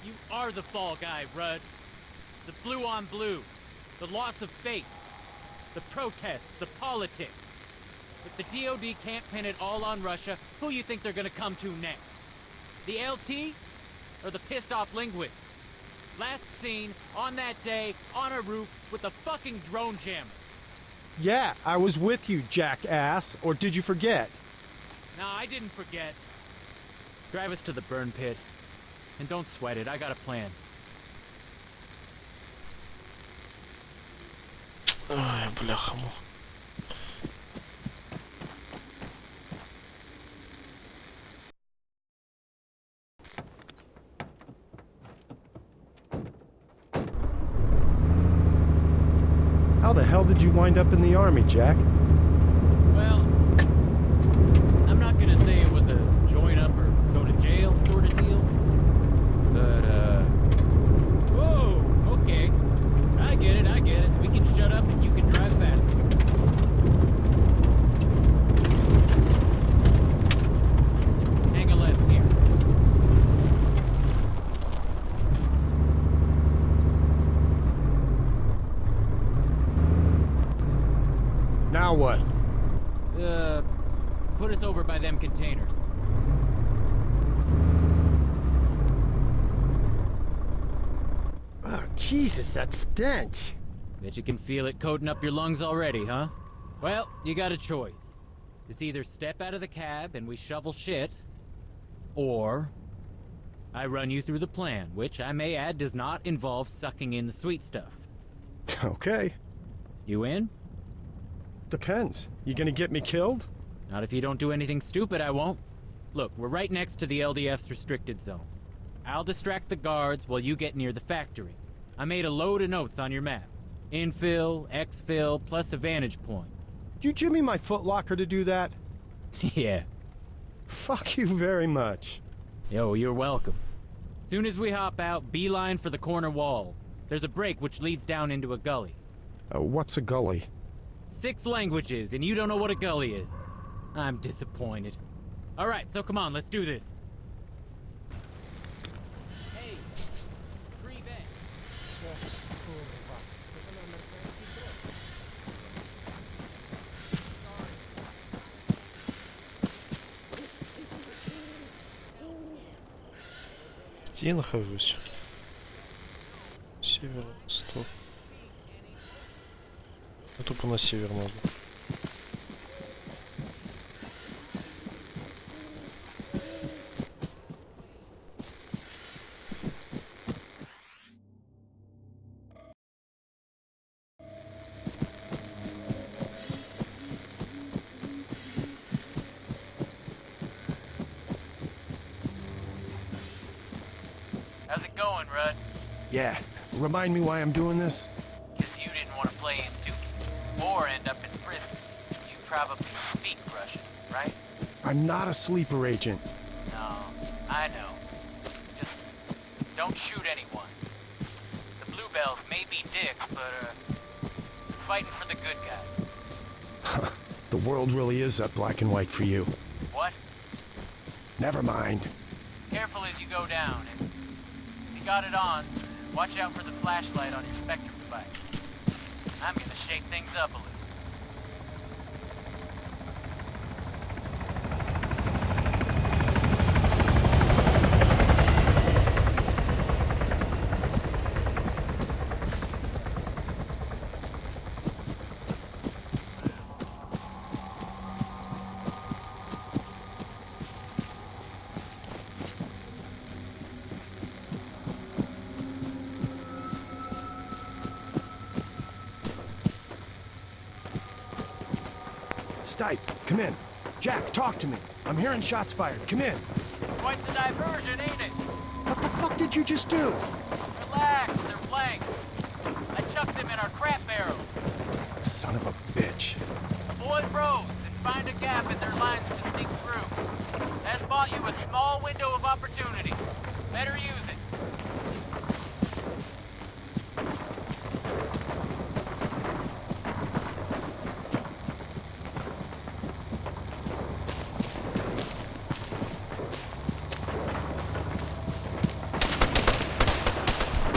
You are the fall guy, Rudd. The blue on blue. The loss of face. The protests. The politics. If the DOD can't pin it all on Russia, who you think they're gonna come to next? The LT? Or the pissed off linguist? Last seen, on that day, on a roof, with a fucking drone jammer. Yeah, I was with you, jackass. Or did you forget? No, I didn't forget. Drive us to the burn pit. And don't sweat it, I got a plan. Ай, бляха-муха. How the hell did you wind up in the army, Jack? Well, I'm not gonna say it was a join up or go to jail sort of deal. But, whoa, okay. I get it. We can shut up and you can drive faster. Hang a left here. Now what? Put us over by them containers. Oh, Jesus, that stench. Bet you can feel it coating up your lungs already, huh? Well, you got a choice. It's either step out of the cab and we shovel shit, or I run you through the plan, which I may add does not involve sucking in the sweet stuff. Okay. You in? Depends. You gonna get me killed? Not if you don't do anything stupid, I won't. Look, we're right next to the LDF's restricted zone. I'll distract the guards while you get near the factory. I made a load of notes on your map. Infill, exfil, plus a vantage point. You jimmy my footlocker to do that? Yeah. Fuck you very much. Yo, you're welcome. Soon as we hop out, beeline for the corner wall. There's a break which leads down into a gully. What's a gully? 6 languages, and you don't know what a gully is. I'm disappointed. Alright, so come on, let's do this. Hey, free vent. Где я нахожусь? Северо-восток. А тупо на север надо. How's it going, Rudd? Yeah. Remind me why I'm doing this? Guess you didn't want to play in Dookie, or end up in prison. You probably speak Russian, right? I'm not a sleeper agent. No, I know. Just don't shoot anyone. The Bluebells may be dicks, but, fighting for the good guys. The world really is that black and white for you. What? Never mind. Careful as you go down, and if you got it on, watch out for the flashlight on your Spectrum device. I'm gonna shake things up a little. Stipe, come in. Jack, talk to me. I'm hearing shots fired. Come in. Quite the diversion, ain't it? What the fuck did you just do? Relax, they're blanks. I chucked them in our crap barrels. Son of a bitch. Avoid roads and find a gap in their lines to sneak through. That's bought you a small window of opportunity. Better use it.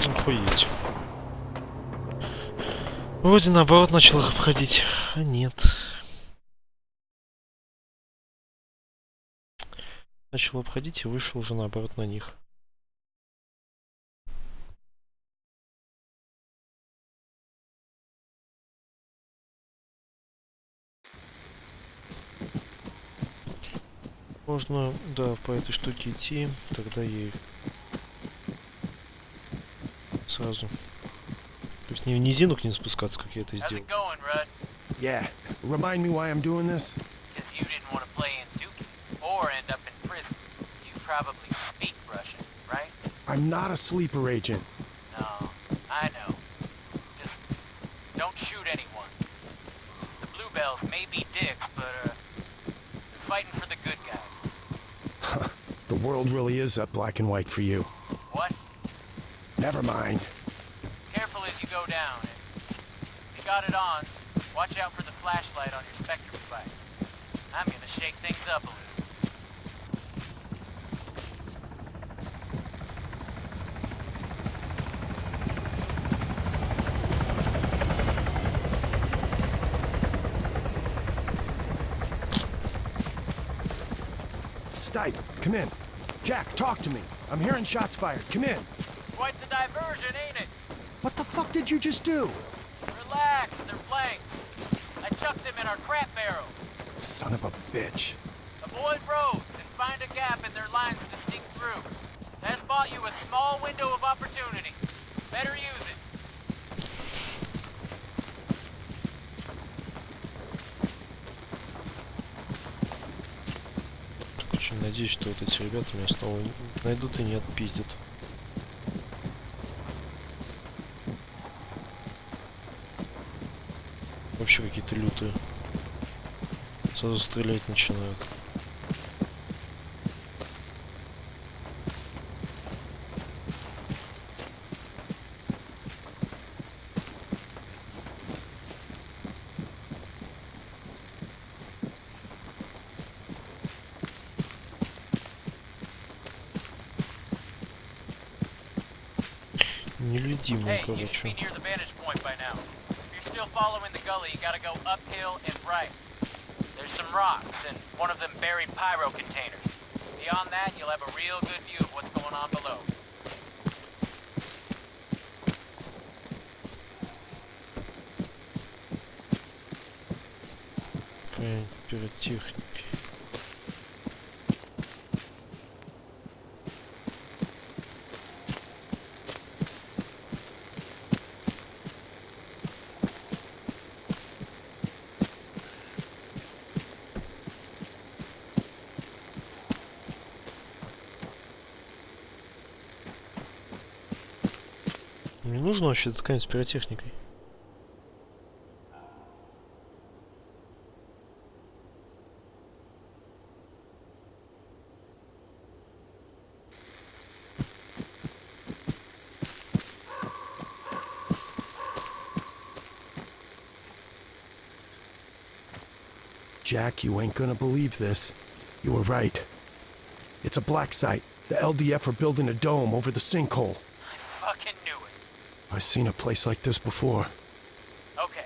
Охуеть. Вроде наоборот начал их обходить, а нет. Начал обходить и вышел уже наоборот на них. Можно, да, по этой штуке идти, тогда ей сразу. То есть не вниз не спускаться, как я это сделал. Yeah. Remind me why I'm doing this? Because you didn't want to play in Dookie, or end up in prison. You probably speak Russian, right? I'm not a sleeper agent. No, I know. Just don't shoot anyone. The Bluebells may be dicks, but, fighting for the good guys. The world really is that black and white for you. What? Never mind. Careful as you go down, and if you got it on, watch out for the flashlight on your Spectrum device. I'm gonna shake things up a little. Stipe, come in. Jack, talk to me. I'm hearing shots fired. Come in. Quite the diversion, ain't it? What the fuck did you just do? Relax, they're blanks. I chucked them in our crap barrels. Son of a bitch. Avoid roads and find a gap in their lines to sneak through. That's bought you a small window of opportunity. Better use it. Очень надеюсь, что вот эти ребята меня снова найдут и не отпиздят. Вообще какие-то лютые. Сразу стрелять начинают. Нелюдимые, Hey, you should be короче. near the vantage point by now. If you're still following the gully, you gotta go uphill and right. There's some rocks and one of them buried pyro containers. Beyond that, you'll have a real good view of what's going on below. Какая пиротехника. Не нужно вообще ткань с пиротехникой. Jack, you ain't gonna believe this. You were right. It's a black site. The LDF are building a dome over the sinkhole. I fucking knew it. I've seen a place like this before. Okay,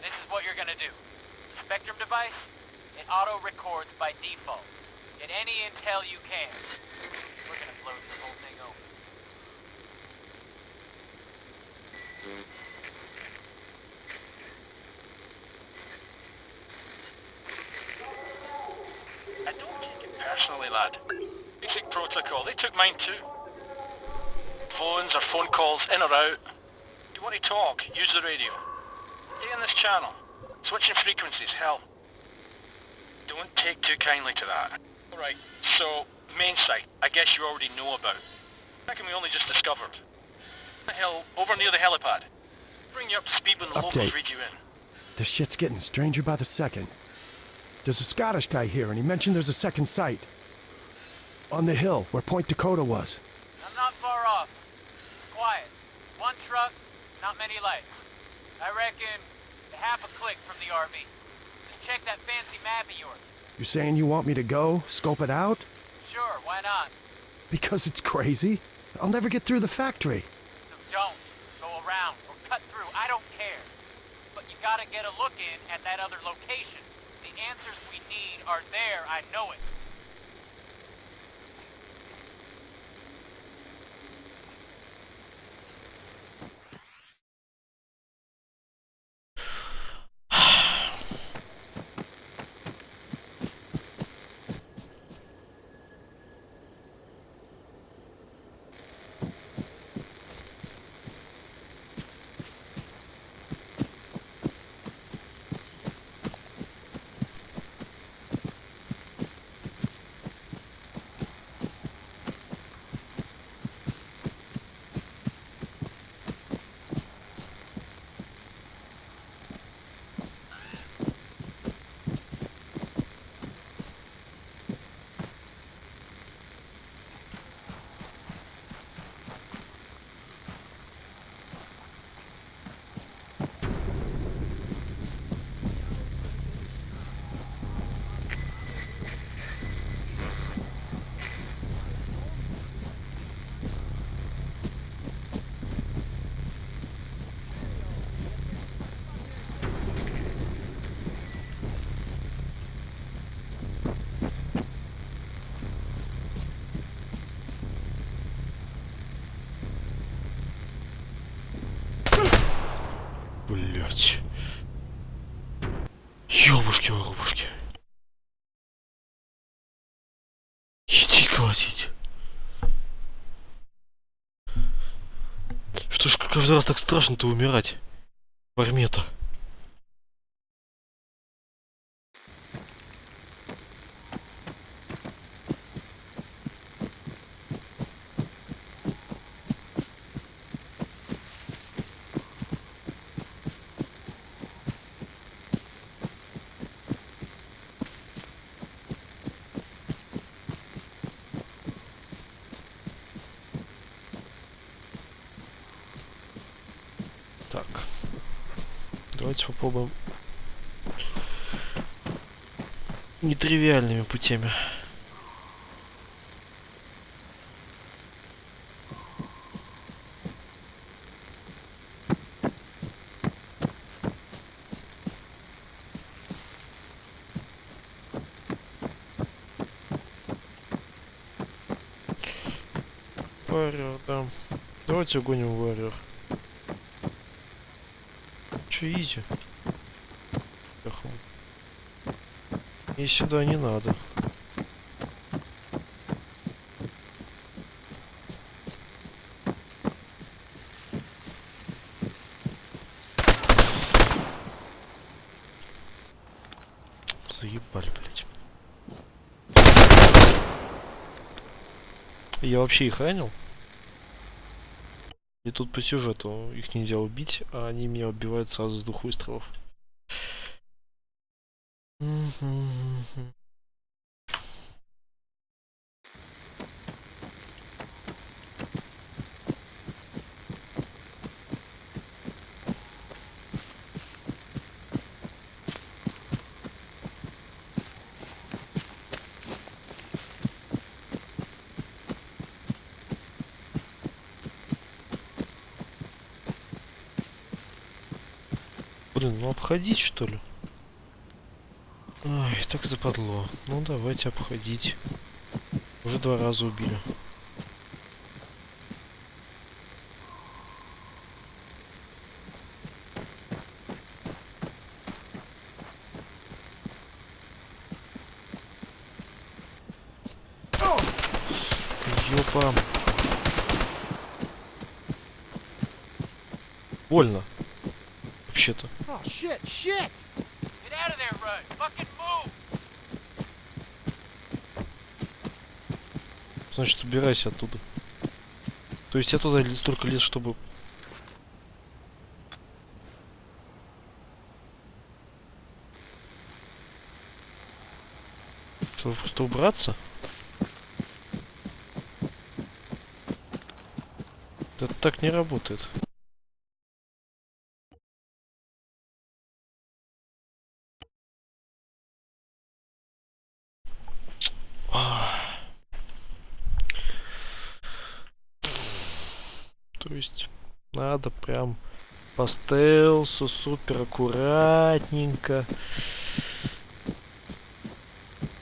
this is what you're gonna do. The Spectrum device, it auto-records by default. Get any intel you can. We're gonna blow this whole thing open. I don't take it personally, lad. Basic protocol, they took mine too. Phones or phone calls in or out. If you want to talk, use the radio. Stay on this channel. Switching frequencies, hell. Don't take too kindly to that. Alright, so, main site, I guess you already know about. I reckon we only just discovered. The hill, over near the helipad. Bring you up to speed when the locals Update. read you in. This shit's getting stranger by the second. There's a Scottish guy here, and he mentioned there's a second site. On the hill, where Point Dakota was. I'm not far off. It's quiet. One truck, not many lights. I reckon half a click from the RV. Just check that fancy map of yours. You're saying you want me to go, scope it out? Sure, why not? Because it's crazy? I'll never get through the factory. So don't go around or cut through. I don't care. But you gotta get a look in at that other location. The answers we need are there, I know it. Блять. Ёбушки-воробушки. Идите колотить. Что ж каждый раз так страшно-то умирать? В арме-то. Так. Давайте попробуем нетривиальными путями. Варриор, да. Давайте угоним Варриор. Че, изи? И сюда не надо. Заебали, блять. Я вообще их ранил. И тут по сюжету их нельзя убить, а они меня убивают сразу с 2 выстрелов. Блин, ну обходить что ли? Ай, так западло. Ну давайте обходить. Уже 2 раза убили. Ёпа. Больно. Вообще-то. Значит, убирайся оттуда. То есть я туда столько лез, чтобы... Чтобы просто убраться? Это так не работает. То есть надо прям по стелсу, супер аккуратненько.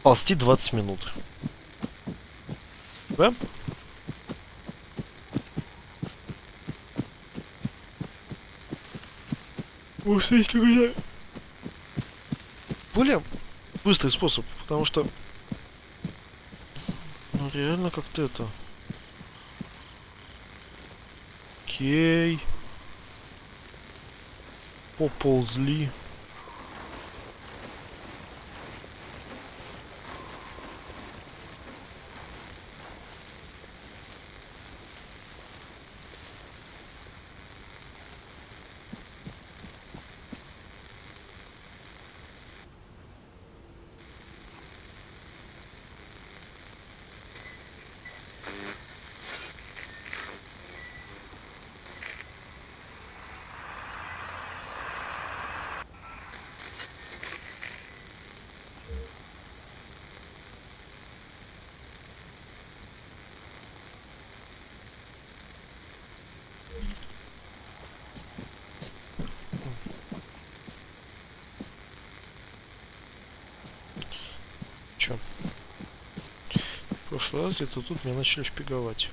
Ползти 20 минут. Да? Может, есть какой-то более быстрый способ, потому что... Ну, реально как-то это... Окей. Поползли. Чё? В прошлый раз где-то тут меня начали шпиговать.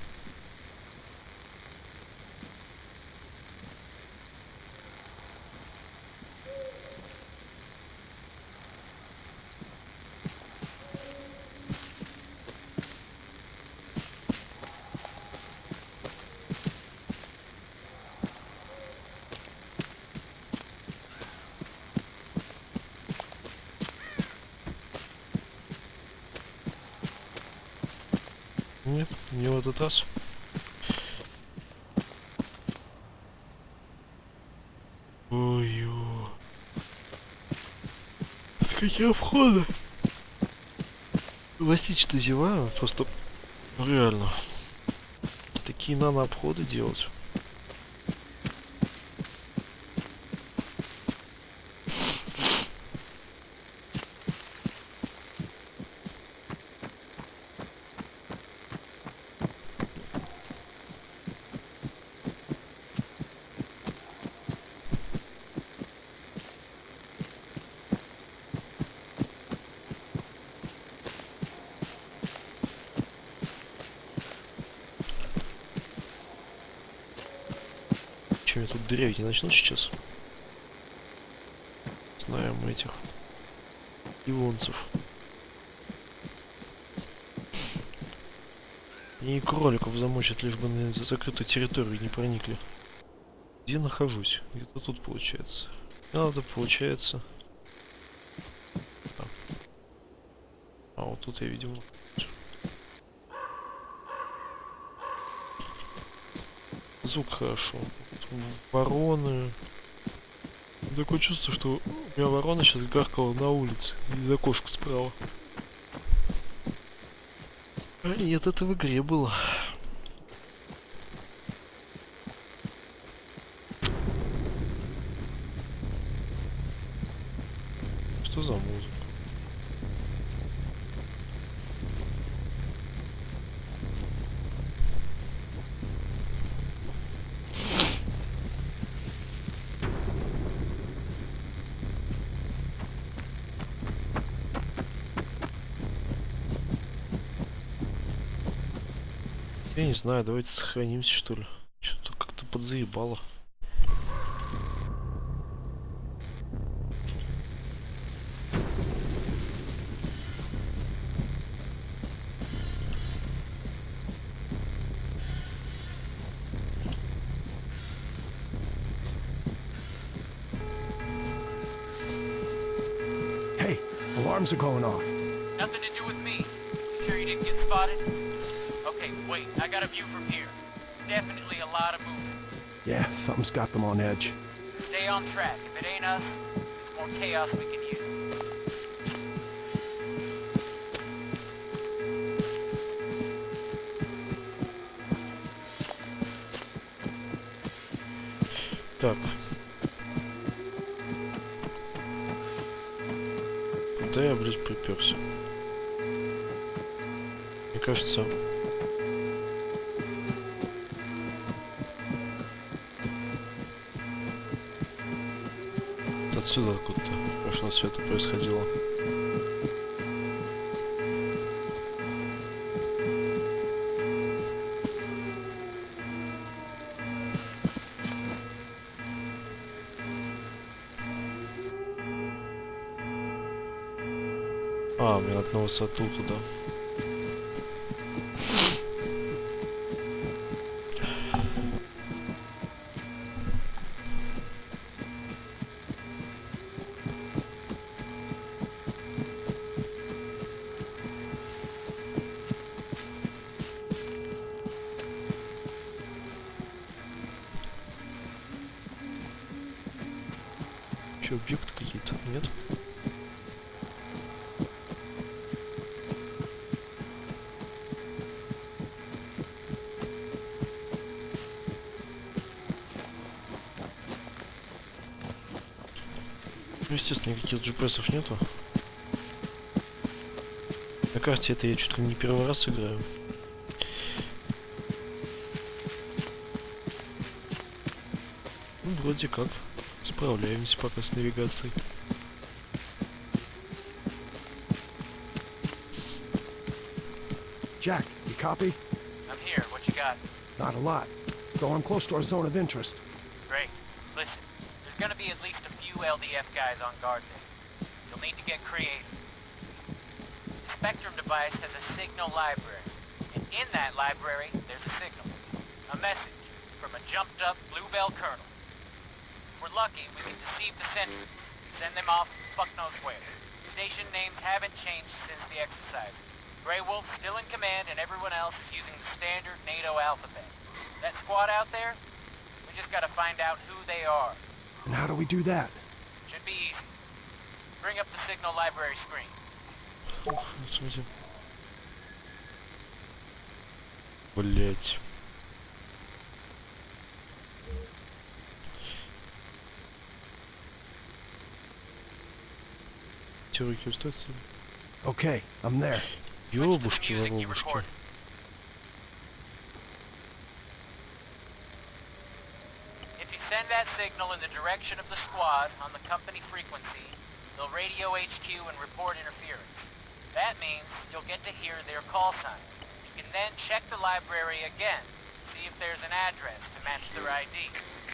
Не, не в этот раз. Ой-ой. Какие обходы? Простите, зеваю, просто реально. Такие нано-обходы делать. Чем я тут дырявить не начну сейчас? Знаем этих ивонцев. И кроликов замочат, лишь бы на закрытую территорию не проникли. Где нахожусь? Где-то тут получается. Надо, получается. А вот тут я, видимо. Звук хорошо. Вороны. Такое чувство, что у меня ворона сейчас гаркала на улице. Из окошка справа. А нет, это в игре было. Что за музыка? Я не знаю, давайте сохранимся, что ли. Что-то как-то подзаебало. Hey, alarms are going off. Nothing to do with me. You sure you didn't get spotted? Okay, wait, I got a view from here. Definitely a lot of movement. Yeah, something's got them on edge. Stay on track. If it ain't us, it's more chaos we can use. Так. Куда я, блядь, приперся? Мне кажется... Отсюда откуда-то прошло все это происходило. А, мне надо на высоту туда. Че, объекты какие-то? Нет? Ну, естественно, никаких GPS-ов нету. На карте это я чуть ли не первый раз играю. Ну, вроде как. Справляемся пока с навигацией. Jack, you copy? I'm here. What you got? Not a lot. Though I'm close to our zone of interest. Great. Listen, there's gonna be at least a few LDF guys on guard there. You'll need to get creative. The Spectrum device has a signal library. And in that library, there's a signal. A message from a jumped-up Bluebell colonel. If we're lucky, we can deceive the sentries. Send them off fuck knows where. Station names haven't changed since the exercises. Grey Wolf's still in command and everyone else is using the standard NATO alphabet. That squad out there, we just gotta find out who they are. And how do we do that? Should be easy. Bring up the signal library screen. Блять. Руки устать. Okay, I'm there. Ёбушки, воробушки. If you send that signal in the direction of the squad on the company frequency, they'll radio HQ and report interference. That means you'll get to hear their call sign. You can then check the library again, see if there's an address to match their ID.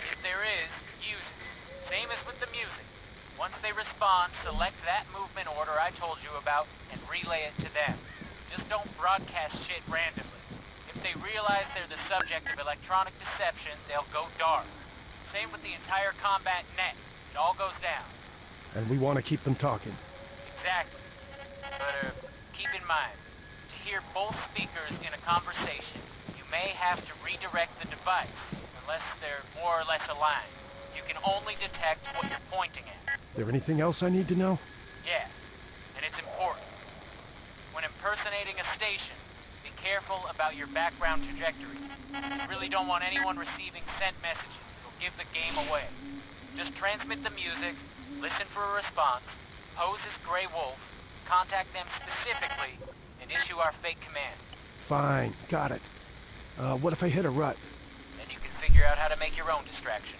If there is, use it. Same as with the music. Once they respond, select that movement order I told you about and relay it to them. Just don't broadcast shit randomly. If they realize they're the subject of electronic deception, they'll go dark. Same with the entire combat net. It all goes down. And we want to keep them talking. Exactly. But keep in mind, to hear both speakers in a conversation, you may have to redirect the device, unless they're more or less aligned. You can only detect what you're pointing at. There anything else I need to know? Yeah, and it's important. When impersonating a station, be careful about your background trajectory. You really don't want anyone receiving sent messages. It'll give the game away. Just transmit the music, listen for a response, pose as Grey Wolf, contact them specifically, and issue our fake command. Fine, got it. What if I hit a rut? Then you can figure out how to make your own distraction.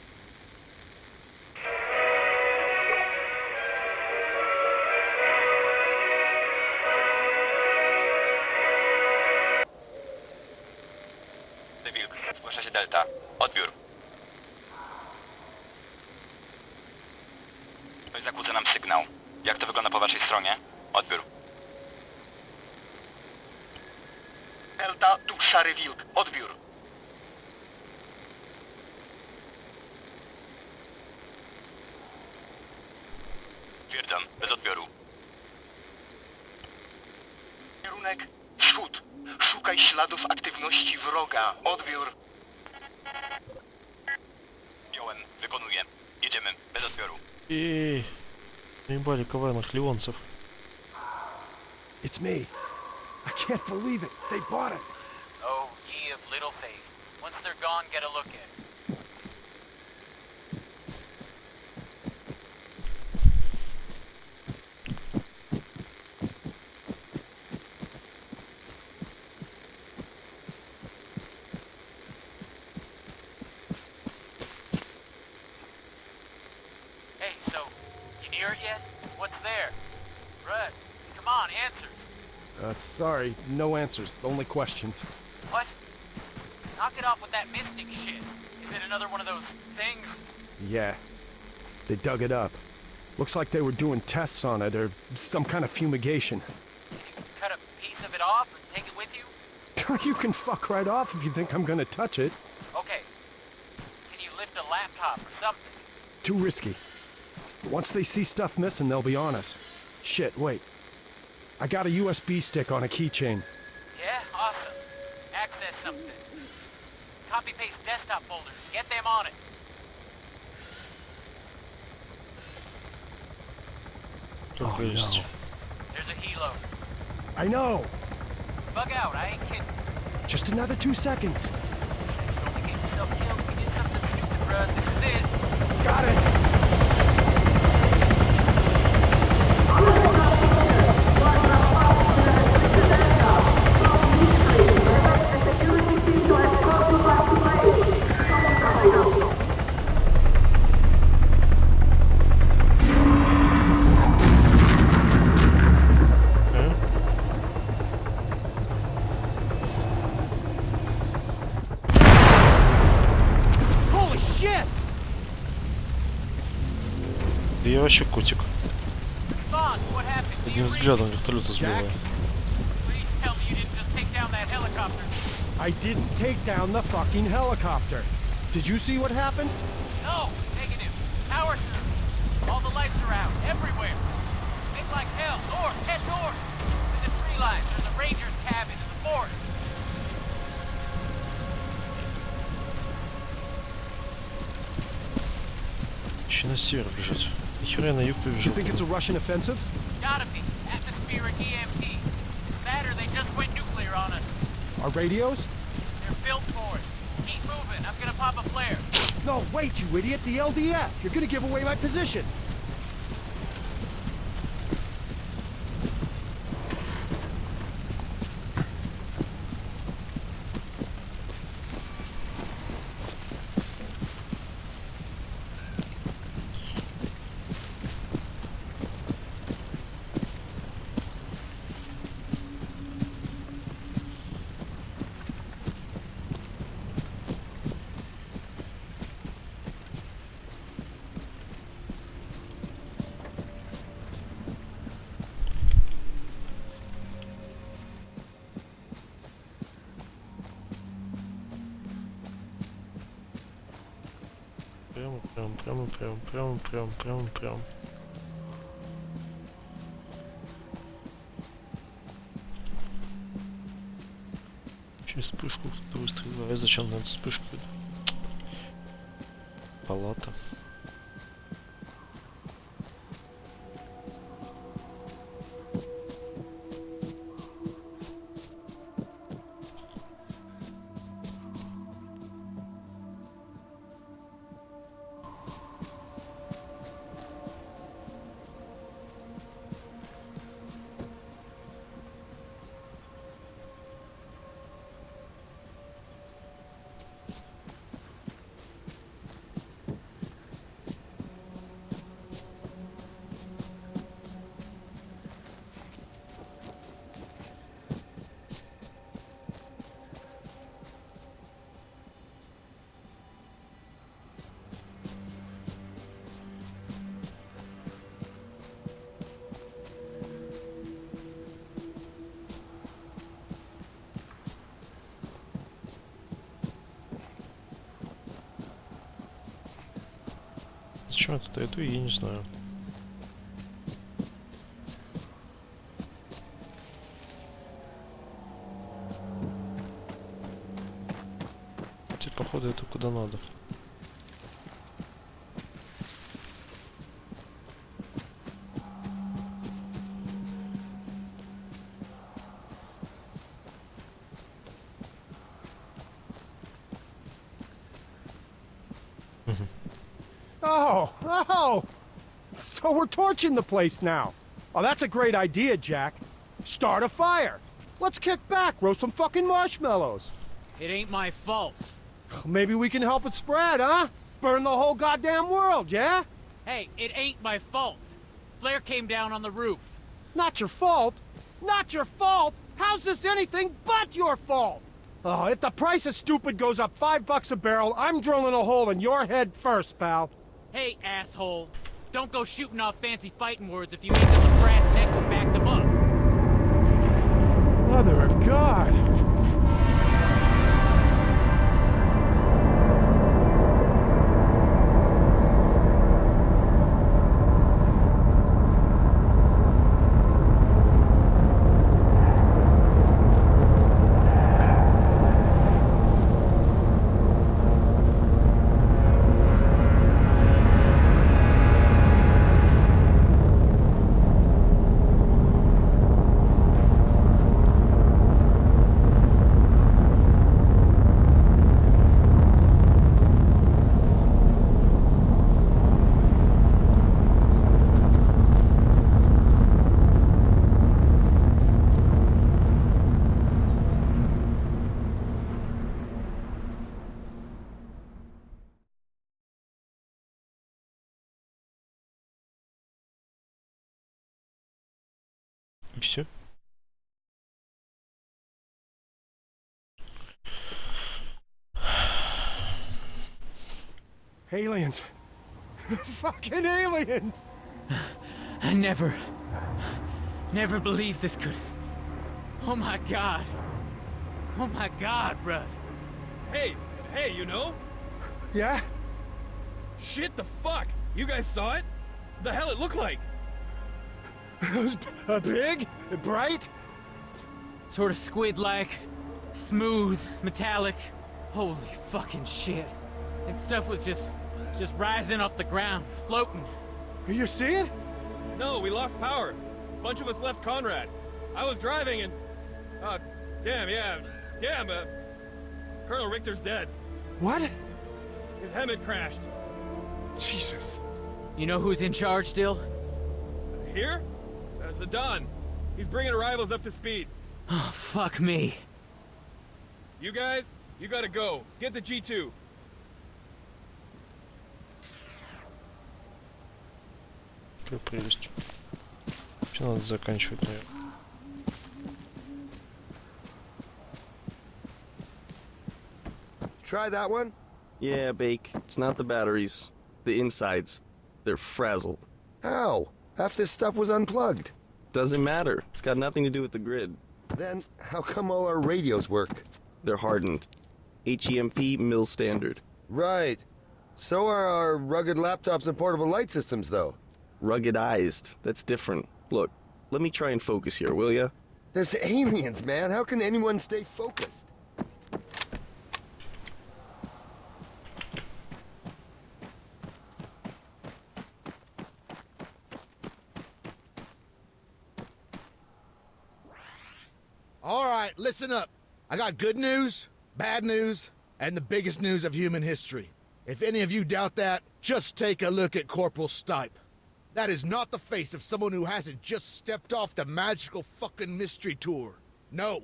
Zgłasza się Delta. Odbiór. Ktoś zakłóca nam sygnał. Jak to wygląda po waszej stronie? Odbiór. Delta, tu Szary Wilk. Odbiór. Twierdzam, bez odbioru. Kierunek wschód. Szukaj śladów aktywności wroga. Odbiór. Wziąłem, wykonuję. Jedziemy, bez odbioru. И наебали коварных леонцев. It's me. I can't believe it. They bought it. Oh, ye of little faith. Once they're gone, get a look at it. Hey, so, you near it yet? What's there? Rudd, come on, answers. Sorry, no answers. Only questions. What? Knock it off with that mystic shit. Is it another one of those things? Yeah. They dug it up. Looks like they were doing tests on it, or some kind of fumigation. Can you cut a piece of it off and take it with you? You can fuck right off if you think I'm gonna touch it. Okay. Can you lift a laptop or something? Too risky. Once they see stuff missing, they'll be on us. Shit, wait. I got a USB stick on a keychain. Yeah, awesome. Access something. Copy-paste desktop folders. Get them on it. Oh, no. There's a helo. I know. Bug out, I ain't kidding. Just another 2 seconds. Shit, you only get yourself killed if you did something stupid, bruh. This is it. Got it. Holy shit! Да я вообще котик. Spawn, what happened? Do you Одним read? взглядом вертолет сбиваю. Please tell me you didn't just take down that helicopter. I didn't take down the fucking helicopter. Did you see what happened? No, negative. Power through. All the lights are out, everywhere. Think like hell. North, head north. To the tree tree line. There's a ranger's cabin in the forest. Еще на север бежать. Нихера я на юг побежал. You think it's a Russian offensive? Gotta be. Atmosphere and EMP. That or they just went nuclear on us. Our radios? They're built for it. Keep moving. I'm gonna pop a flare. No, wait, you idiot. The LDF. You're gonna give away my position. Прямо. Через вспышку кто-то выстрелил. А зачем надо вспышку? Палата. Зачем я туда иду, я не знаю. Хотя, походу, это куда надо. Oh! So we're torching the place now. Oh, that's a great idea, Jack. Start a fire. Let's kick back, roast some fucking marshmallows. It ain't my fault. Maybe we can help it spread, huh? Burn the whole goddamn world, yeah? Hey, it ain't my fault. Flare came down on the roof. Not your fault. Not your fault? How's this anything but your fault? Oh, if the price of stupid goes up $5 a barrel, I'm drilling a hole in your head first, pal. Hey, asshole. Don't go shooting off fancy fighting words if you ain't got the brass neck to back them up. Mother of God. И все. Aliens. Fucking aliens! I never believed this could... Oh my god. Oh my god, bruh. Hey, you know? Yeah? Shit, the fuck? You guys saw it? The hell it looked like? It was big, bright. Sort of squid-like, smooth, metallic. Holy fucking shit. And stuff was just rising off the ground, floating. You see it? No, we lost power. A bunch of us left Conrad. I was driving and... Colonel Richter's dead. What? His Hemet crashed. Jesus. You know who's in charge still? Here? The Don. He's bringing arrivals up to speed. Oh, fuck me. You guys, you gotta go. Get the G2. Какая прелесть. Все надо заканчивать, наверное. Try that one? Yeah, Bake. It's not the batteries. The insides. They're frazzled. How? Half this stuff was unplugged. Doesn't matter. It's got nothing to do with the grid. Then, how come all our radios work? They're hardened. HEMP mill standard. Right. So are our rugged laptops and portable light systems, though. Ruggedized. That's different. Look, let me try and focus here, will ya? There's aliens, man. How can anyone stay focused? All right, listen up. I got good news, bad news, and the biggest news of human history. If any of you doubt that, just take a look at Corporal Stipe. That is not the face of someone who hasn't just stepped off the magical fucking mystery tour. No.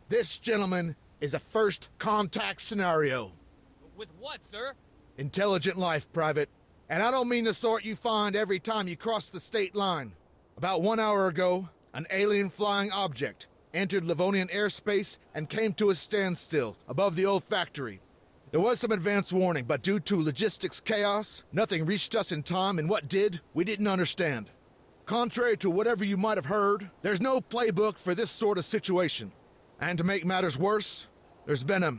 This gentleman is a first contact scenario. With what, sir? Intelligent life, Private. And I don't mean the sort you find every time you cross the state line. About 1 hour ago, an alien flying object entered Livonian airspace and came to a standstill above the old factory. There was some advance warning, but due to logistics chaos, nothing reached us in time, and what did, we didn't understand. Contrary to whatever you might have heard, there's no playbook for this sort of situation. And to make matters worse, there's been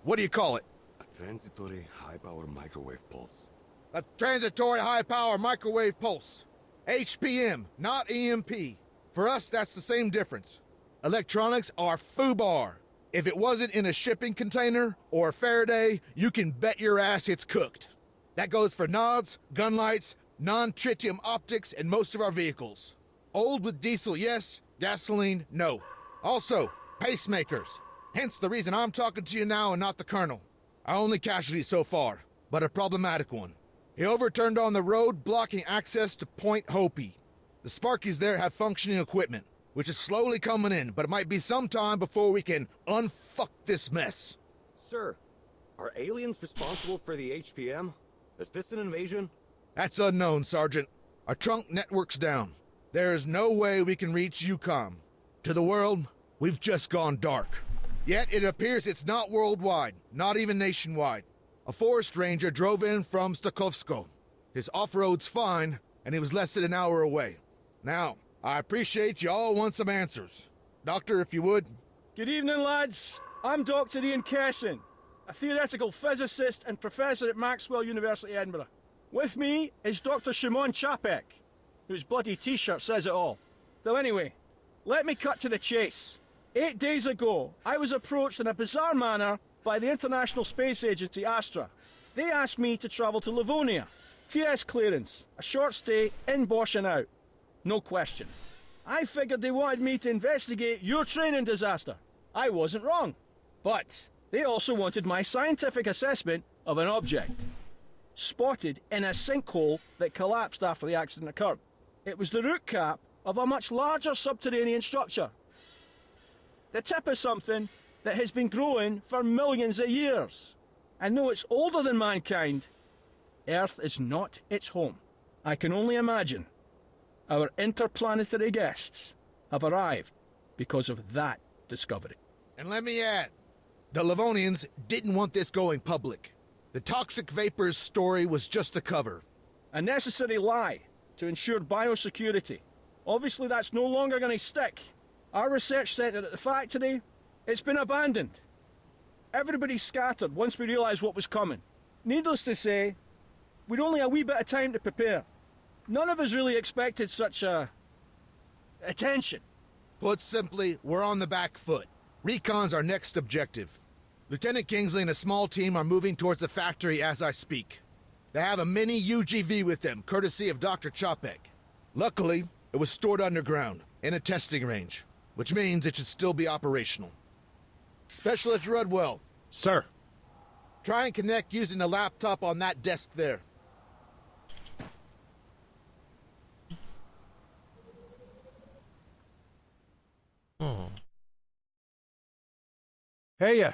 what do you call it? A transitory high-power microwave pulse. A transitory high-power microwave pulse. HPM, not EMP. For us, that's the same difference. Electronics are FUBAR. If it wasn't in a shipping container or a Faraday, you can bet your ass it's cooked. That goes for nods, gun lights, non-tritium optics, and most of our vehicles. Old with diesel, yes. Gasoline, no. Also, pacemakers. Hence the reason I'm talking to you now and not the Colonel. Our only casualty so far, but a problematic one. He overturned on the road, blocking access to Point Hopi. The Sparkies there have functioning equipment, which is slowly coming in, but it might be some time before we can unfuck this mess. Sir, are aliens responsible for the HPM? Is this an invasion? That's unknown, Sergeant. Our trunk network's down. There is no way we can reach UCOM. To the world, we've just gone dark. Yet it appears it's not worldwide, not even nationwide. A forest ranger drove in from Stakhovsko. His off-road's fine, and he was less than an hour away. Now, I appreciate you all want some answers. Doctor, if you would. Good evening, lads. I'm Dr. Ian Kesson, a theoretical physicist and professor at Maxwell University, Edinburgh. With me is Dr. Shimon Chapek, whose bloody t-shirt says it all. So anyway, let me cut to the chase. 8 days ago, I was approached in a bizarre manner by the International Space Agency, Astra. They asked me to travel to Livonia. TS clearance, a short stay, in Bosch and out. No question. I figured they wanted me to investigate your training disaster. I wasn't wrong. But they also wanted my scientific assessment of an object spotted in a sinkhole that collapsed after the accident occurred. It was the root cap of a much larger subterranean structure. The tip of something that has been growing for millions of years. And though it's older than mankind, Earth is not its home. I can only imagine our interplanetary guests have arrived because of that discovery. And let me add, the Livonians didn't want this going public. The toxic vapors story was just a cover. A necessary lie to ensure biosecurity. Obviously that's no longer going to stick. Our research centre at the factory, it's been abandoned. Everybody scattered once we realised what was coming. Needless to say, we'd only a wee bit of time to prepare. None of us really expected such attention. Put simply, we're on the back foot. Recon's our next objective. Lieutenant Kingsley and a small team are moving towards the factory as I speak. They have a mini UGV with them, courtesy of Dr. Chopek. Luckily, it was stored underground, in a testing range, which means it should still be operational. Specialist Rudwell. Sir. Try and connect using the laptop on that desk there. Hey,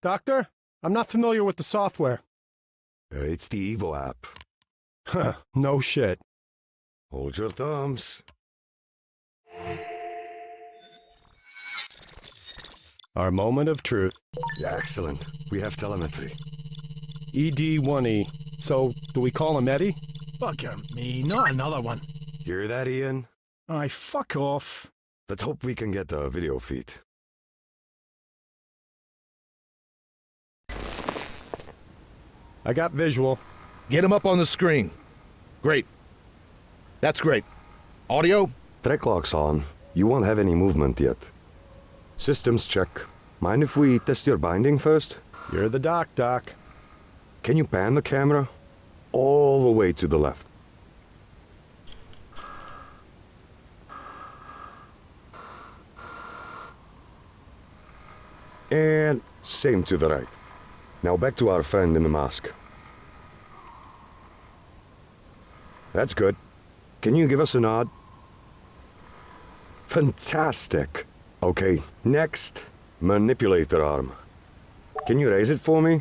Doctor? I'm not familiar with the software. It's the Evo app. Huh, no shit. Hold your thumbs. Our moment of truth. Excellent. We have telemetry. ED1E. So, do we call him Eddie? Bugger me, not another one. Hear that, Ian? Aye, fuck off. Let's hope we can get the video feed. I got visual. Get him up on the screen. Great. That's great. Audio? Track lock's on. You won't have any movement yet. Systems check. Mind if we test your binding first? You're the doc. Can you pan the camera? All the way to the left. And same to the right. Now back to our friend in the mask. That's good. Can you give us a nod? Fantastic. Okay, next, manipulator arm. Can you raise it for me?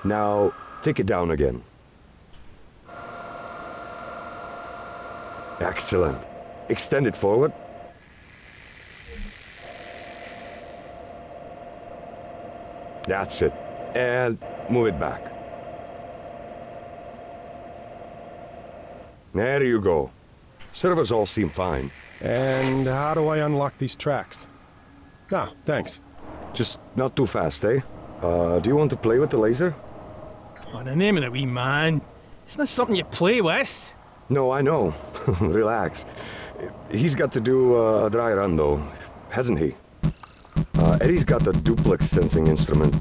Now, take it down again. Excellent. Extend it forward. That's it. And move it back. There you go. Servers all seem fine. And how do I unlock these tracks? Ah, thanks. Just not too fast, eh? Do you want to play with the laser? Oh, the name of the wee man. It's not something you play with. No, I know. Relax. He's got to do a dry run, though, hasn't he? Eddie's got the duplex sensing instrument.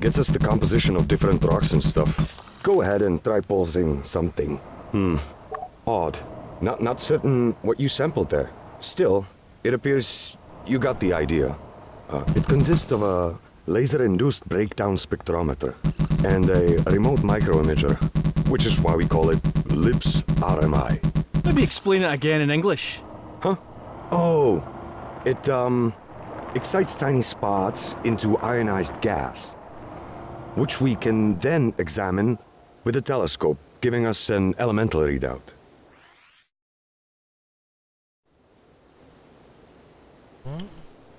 Gets us the composition of different rocks and stuff. Go ahead and try pulsing something. Odd. Not certain what you sampled there. Still, it appears you got the idea. It consists of a laser-induced breakdown spectrometer and a remote microimager, which is why we call it LIPS RMI. Maybe explain it again in English. Huh? Oh, it excites tiny spots into ionized gas, which we can then examine with a telescope, giving us an elemental readout.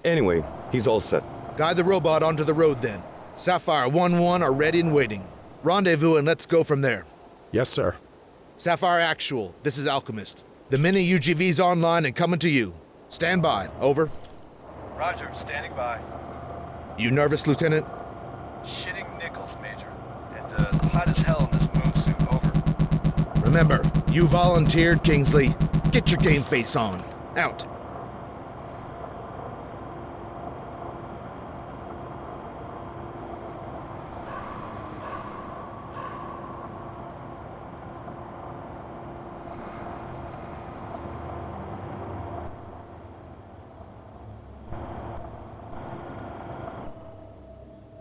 Anyway, he's all set. Guide the robot onto the road then. Sapphire 1-1 are ready and waiting. Rendezvous and let's go from there. Yes, sir. Sapphire Actual, this is Alchemist. The mini UGV's online and coming to you. Stand by, over. Roger, standing by. You nervous, Lieutenant? Shitting nickels, Major. And hot as hell in this moon suit, over. Remember, you volunteered, Kingsley. Get your game face on. Out.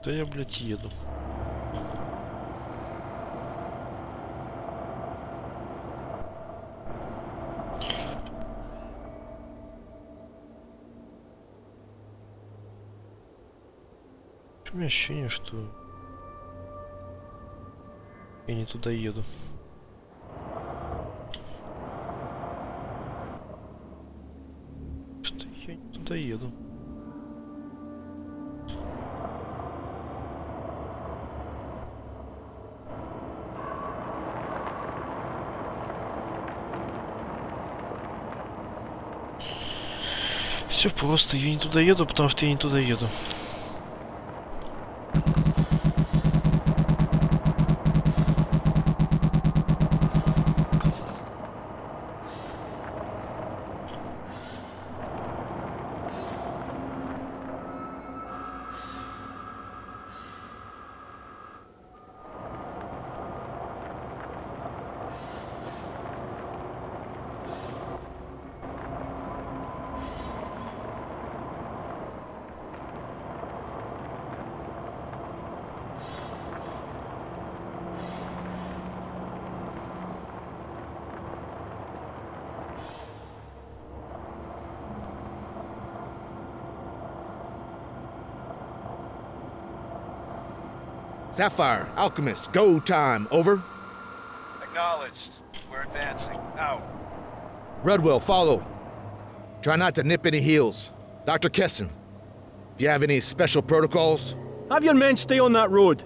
Да я, блядь, еду. У меня ощущение, что я не туда еду. Что я не туда еду. Все просто, я не туда еду, потому что я не туда еду. Sapphire, Alchemist, go time, over. Acknowledged. We're advancing. Out. Rudwell, follow. Try not to nip any heels. Dr. Kesson, if you have any special protocols? Have your men stay on that road.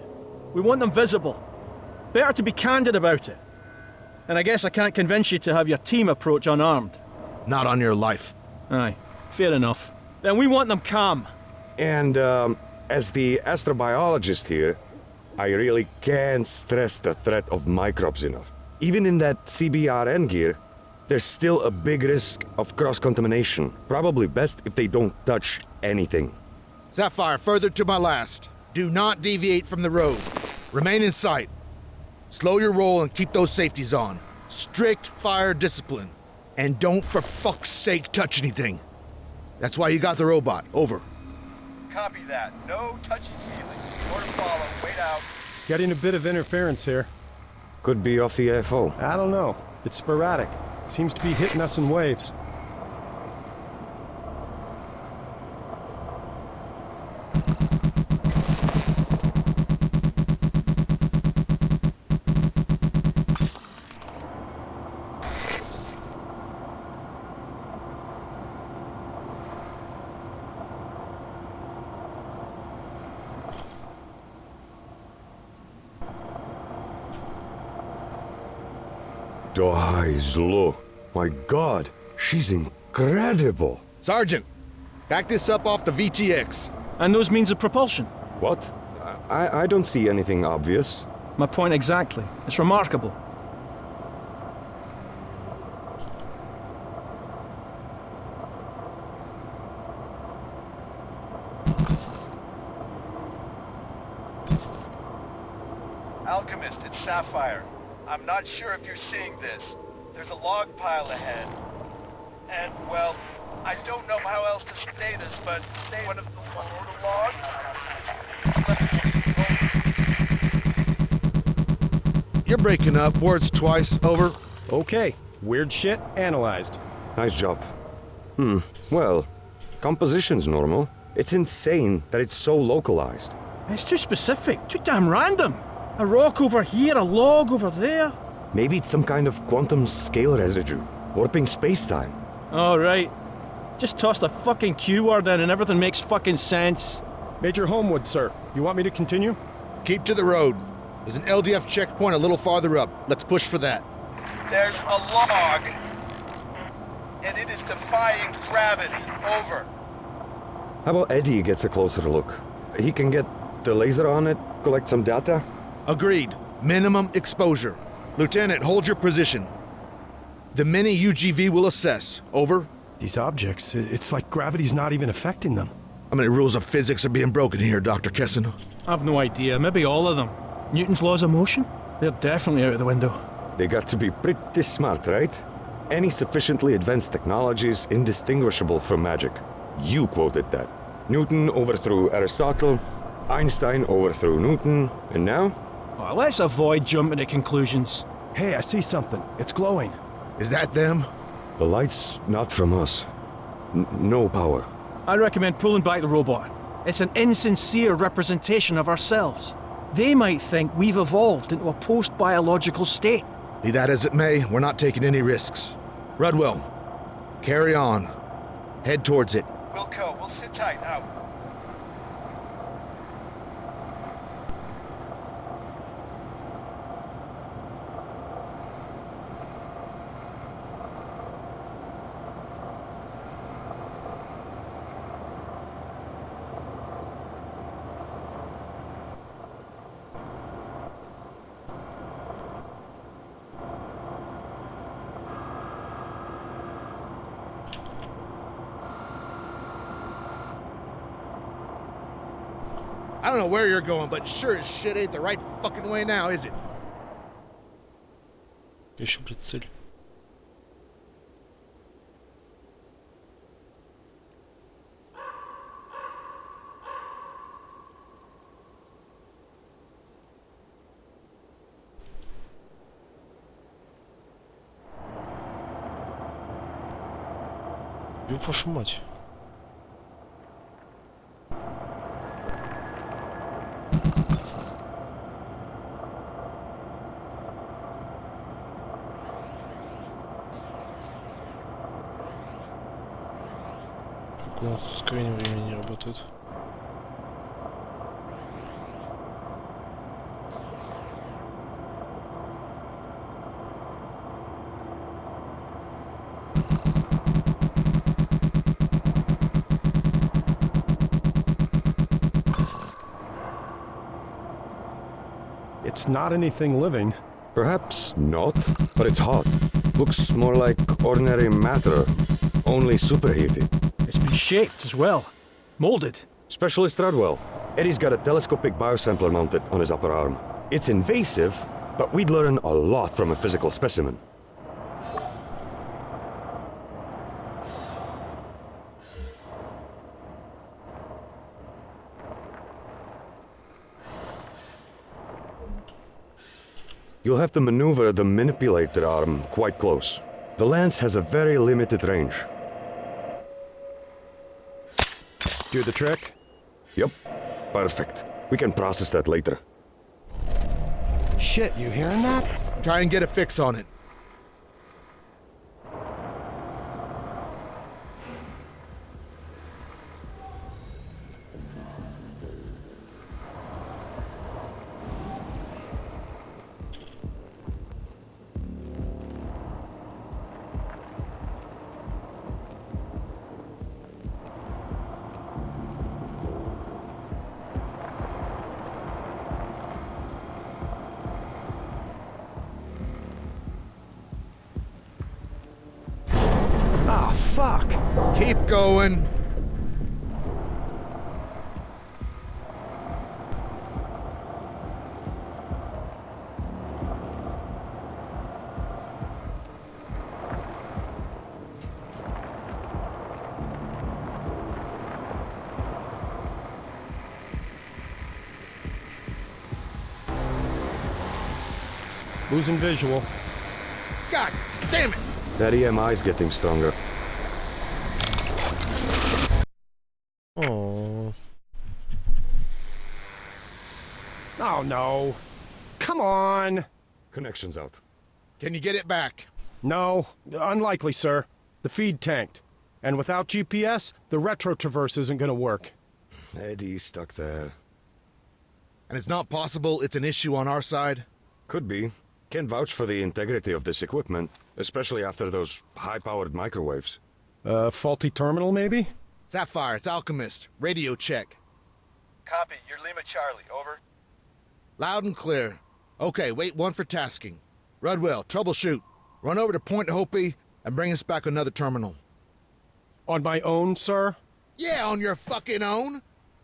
We want them visible. Better to be candid about it. And I guess I can't convince you to have your team approach unarmed. Not on your life. Aye, fair enough. Then we want them calm. And, as the astrobiologist here, I really can't stress the threat of microbes enough. Even in that CBRN gear, there's still a big risk of cross-contamination. Probably best if they don't touch anything. Sapphire, further to my last. Do not deviate from the road. Remain in sight. Slow your roll and keep those safeties on. Strict fire discipline. And don't for fuck's sake touch anything. That's why you got the robot. Over. Copy that. No touchy-feely. Order follow. Wait out. Getting a bit of interference here. Could be off the AFO. I don't know. It's sporadic. Seems to be hitting us in waves. Look. My god, she's incredible. Sergeant, back this up off the VTX. And those means of propulsion? What? I don't see anything obvious. My point exactly. It's remarkable. Alchemist, it's Sapphire. I'm not sure if you're seeing this. There's a log pile ahead. And, well, I don't know how else to say this, but one of the logs... You're breaking up. Words twice. Over. Okay. Weird shit analyzed. Nice job. Well, composition's normal. It's insane that it's so localized. It's too specific, too damn random. A rock over here, a log over there. Maybe it's some kind of quantum scale residue, warping space-time. All right. Just toss the fucking Q word in and everything makes fucking sense. Major Homewood, sir. You want me to continue? Keep to the road. There's an LDF checkpoint a little farther up. Let's push for that. There's a log, and it is defying gravity. Over. How about Eddie gets a closer look? He can get the laser on it, collect some data? Agreed. Minimum exposure. Lieutenant, hold your position. The mini UGV will assess. Over. These objects, it's like gravity's not even affecting them. How many rules of physics are being broken here, Dr. Kesson? I've no idea. Maybe all of them. Newton's laws of motion? They're definitely out of the window. They got to be pretty smart, right? Any sufficiently advanced technology is indistinguishable from magic. You quoted that. Newton overthrew Aristotle, Einstein overthrew Newton, and now? Well, let's avoid jumping to conclusions. Hey, I see something. It's glowing. Is that them? The light's not from us. No power. I recommend pulling back the robot. It's an insincere representation of ourselves. They might think we've evolved into a post-biological state. Be that as it may, we're not taking any risks. Rudwell, carry on. Head towards it. Wilco, we'll sit tight. Out. I don't know where you're going, but sure as shit ain't the right fucking way now, is it? Еще, блядь, цель. Ёб вашу мать. Как у нас тут скрининг времени не работает. It's not anything living. Perhaps not, but it's hot. Looks more like ordinary matter, only superheated. It's been shaped as well. Molded. Specialist Radwell. Eddie's got a telescopic biosampler mounted on his upper arm. It's invasive, but we'd learn a lot from a physical specimen. You'll have to maneuver the manipulator arm quite close. The lens has a very limited range. Do the trick? Yep, perfect. We can process that later. Shit, you hearing that? Try and get a fix on it. Ah, fuck! Keep going. Losing visual. God damn it! That EMI's getting stronger. Oh. Oh no. Come on! Connection's out. Can you get it back? No, unlikely, sir. The feed tanked. And without GPS, the retro traverse isn't gonna work. Eddie's stuck there. And it's not possible it's an issue on our side? Could be. Can't vouch for the integrity of this equipment, especially after those high-powered microwaves. Faulty terminal, maybe? Sapphire, it's Alchemist. Radio check. Copy. You're Lima Charlie. Over. Loud and clear. Okay, wait one for tasking. Rudwell, troubleshoot. Run over to Point Hopi and bring us back another terminal. On my own, sir? Yeah, on your fucking own. I'm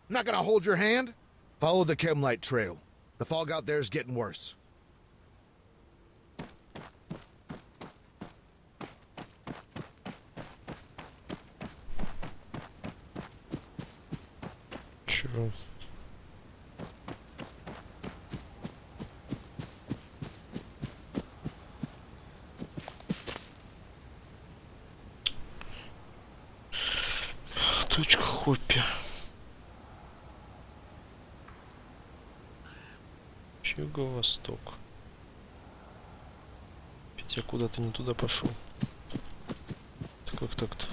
not gonna hold your hand. Follow the chemlight trail. The fog out there is getting worse. Чего? Точка Хоппи. Юго-восток. Ведь я куда-то не туда пошел. Это как так-то?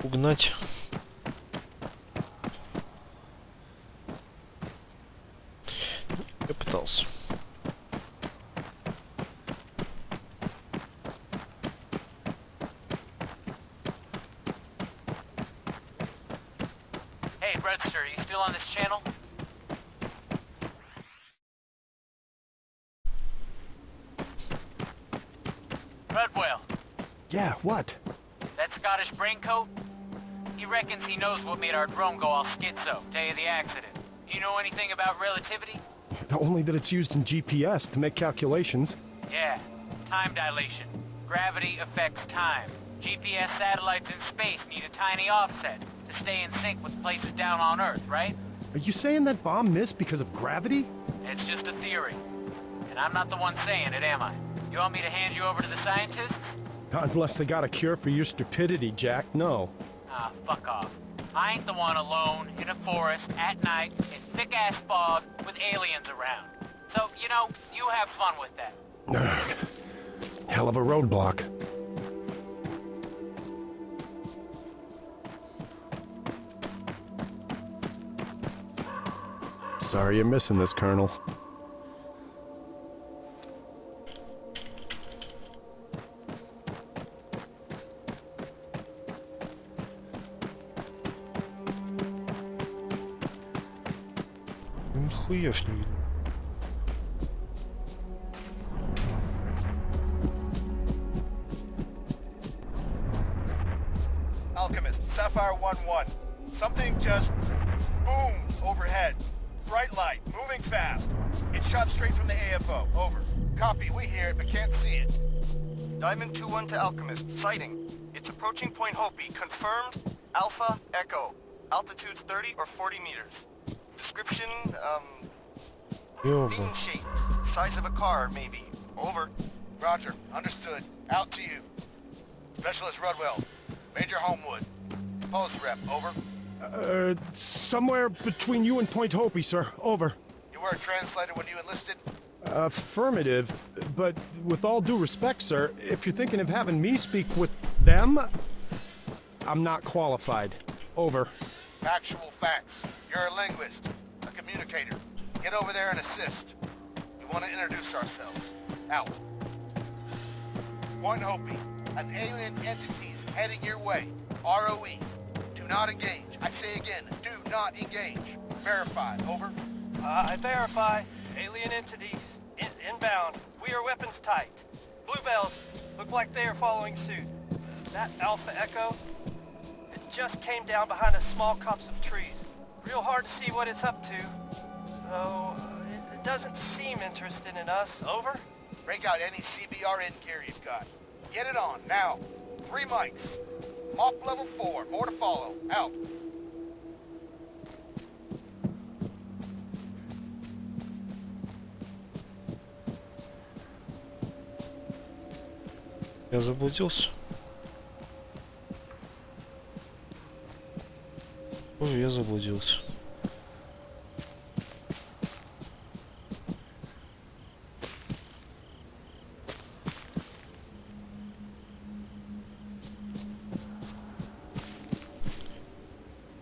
Угнать. Я пытался. Fredster, are you still on this channel? Redwell, Yeah, what? that Scottish braincoat? He reckons he knows what made our drone go all schizo, day of the accident. Do you know anything about relativity? Only that it's used in GPS to make calculations. Yeah, time dilation. Gravity affects time. GPS satellites in space need a tiny offset to stay in sync with places down on Earth, right? Are you saying that bomb missed because of gravity? It's just a theory. And I'm not the one saying it, am I? You want me to hand you over to the scientists? Not unless they got a cure for your stupidity, Jack, no. Ah, fuck off. I ain't the one alone in a forest at night in thick-ass fog with aliens around. So, you know, you have fun with that. Hell of a roadblock. Sorry you're missing this, Colonel. Нихуя ж не видно. Alchemist, Sapphire 1-1. Something just boomed overhead. Bright light, moving fast. It shot straight from the AFO. Over. Copy, we hear it, but can't see it. Diamond 2-1 to Alchemist. Sighting. It's approaching Point Hopi. Confirmed. Alpha Echo. Altitude's 30 or 40 meters. Description, bean-shaped. Size of a car, maybe. Over. Roger. Understood. Out to you. Specialist Rudwell. Major Homewood. Post rep. Over. Somewhere between you and Point Hopi, sir. Over. You were a translator when you enlisted? Affirmative, but with all due respect, sir, if you're thinking of having me speak with them, I'm not qualified. Over. Actual facts. You're a linguist. A communicator. Get over there and assist. We want to introduce ourselves. Out. Point Hopi. An alien entity's heading your way. ROE. Do not engage. I say again, do not engage. Verify. Over. I verify. Alien entity. Inbound. We are weapons tight. Bluebells look like they are following suit. That Alpha Echo, it just came down behind a small copse of trees. Real hard to see what it's up to. Though, it doesn't seem interested in us. Over? Break out any CBRN gear you've got. Get it on, now. 3 mics. Mop level 4, more to follow. Out. Я заблудился. Ой, я заблудился.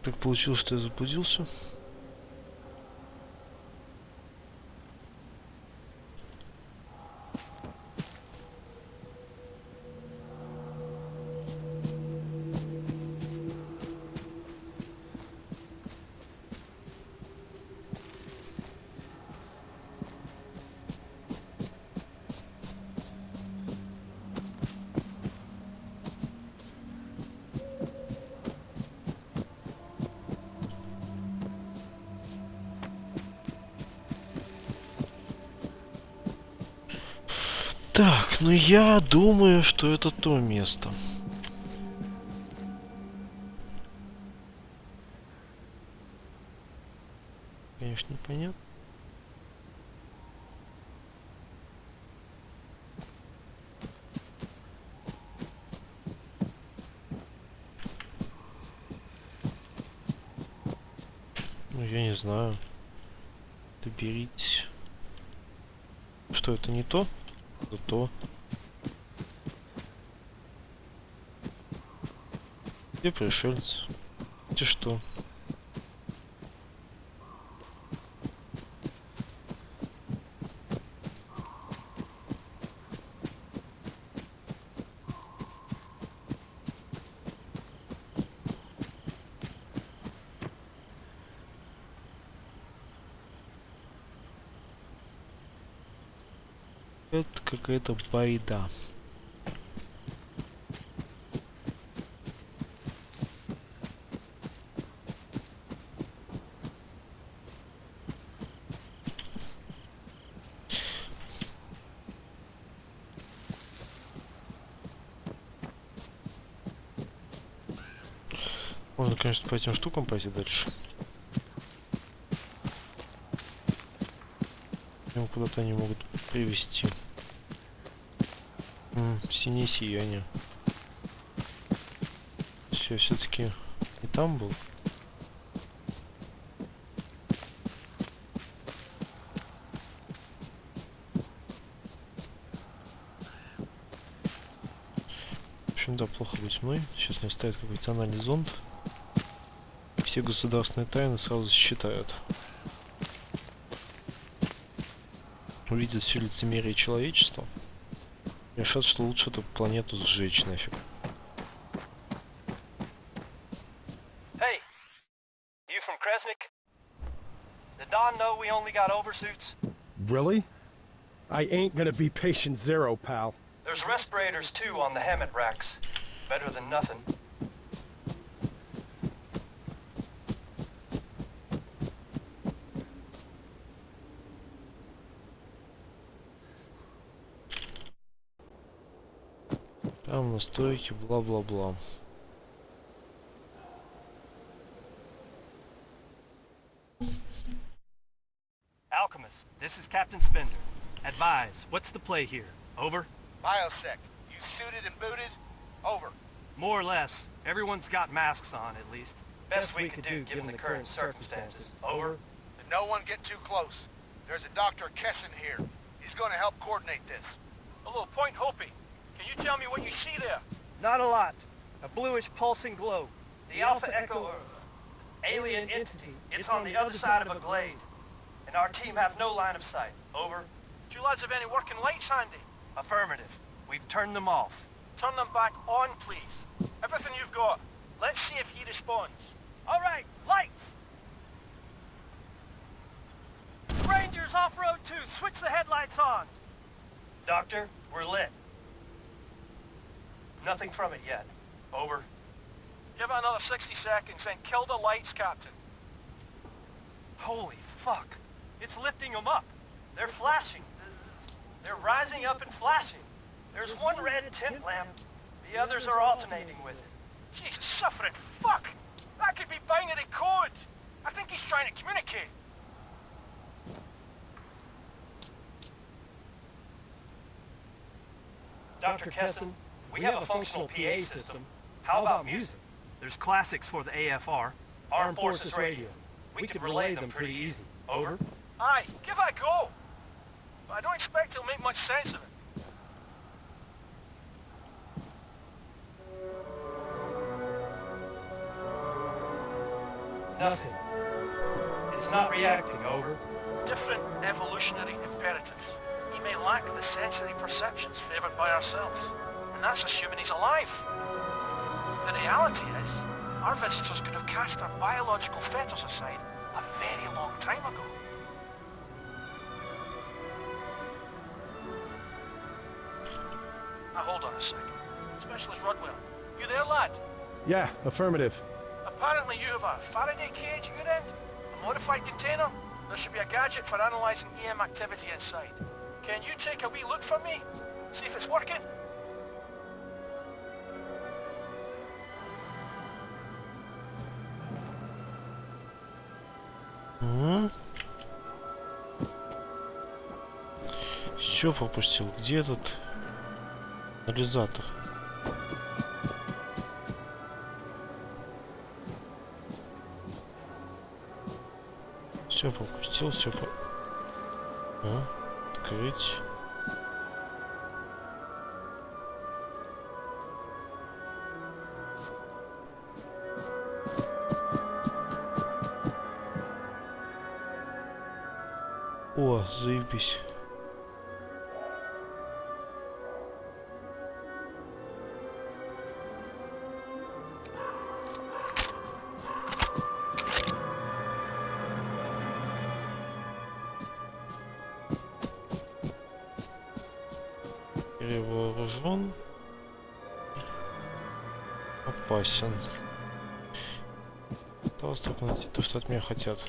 Так получилось, что я заблудился. Так, ну я думаю, что это то место. Конечно, непонятно. Ну, я не знаю. Доберитесь. Что, это не то? То. Где пришельцы? Где что? Это какая-то байда. Можно, конечно, по этим штукам пойти дальше. Куда-то они могут привести. Синее сияние. Все-таки и там был. В общем, да, плохо быть мной. Сейчас мне ставят какой-то анальный зонд. Все государственные тайны сразу считают. Увидят все лицемерие человечества. Решат, что лучше эту планету сжечь нафиг. Hey, you from Kresnik? Did Don know we only got oversuits? Really? I ain't gonna be patient zero, pal. There's respirators too on the Hammett racks. Better than nothing. Там настройки, бла-бла-бла. Alchemist, this is Captain Spender. Advise, what's the play here? Over? Biosec, you suited and booted? Over. More or less. Everyone's got masks on, at least. Best we could do given the current circumstances. Over? Then no one get too close. There's a Dr. Kessin here. He's gonna help coordinate this. Hello, Point Hopi. Can you tell me what you see there? Not a lot. A bluish pulsing glow. The Alpha Echo alien entity. It's on the other side of a glade. And our team have no line of sight. Over? Do you lads have any working lights handy? Affirmative. We've turned them off. Turn them back on, please. Everything you've got. Let's see if he responds. All right, lights! Rangers off-road 2, switch the headlights on. Doctor, we're lit. Nothing from it yet. Over. Give it another 60 seconds and kill the lights, Captain. Holy fuck. It's lifting them up. They're flashing. They're rising up and flashing. There's one red tint lamp. The others are alternating with it. Jesus, suffering fuck! That could be binary code! I think he's trying to communicate. Dr. Kessin, we have a functional PA system. How about music? There's classics for the AFR, Armed Forces Radio. We could relay them pretty easy. Over? Aye, give it a go. But I don't expect he'll make much sense of it. Nothing. It's not reacting, over. Different evolutionary imperatives. He may lack the sensory perceptions favored by ourselves. And that's assuming he's alive. The reality is, our visitors could have cast their biological fetters aside a very long time ago. Now hold on a second. Specialist Rudwell, you there, lad? Yeah, affirmative. Apparently you have a Faraday cage at your end, a modified container. There should be a gadget for analysing EM activity inside. Can you take a wee look for me? See if it's working? Все пропустил. Где этот анализатор? Все пропустил, все по... Открыть. О, заебись. Перевооружен. Опасен. Осталось только найти то, что от меня хотят.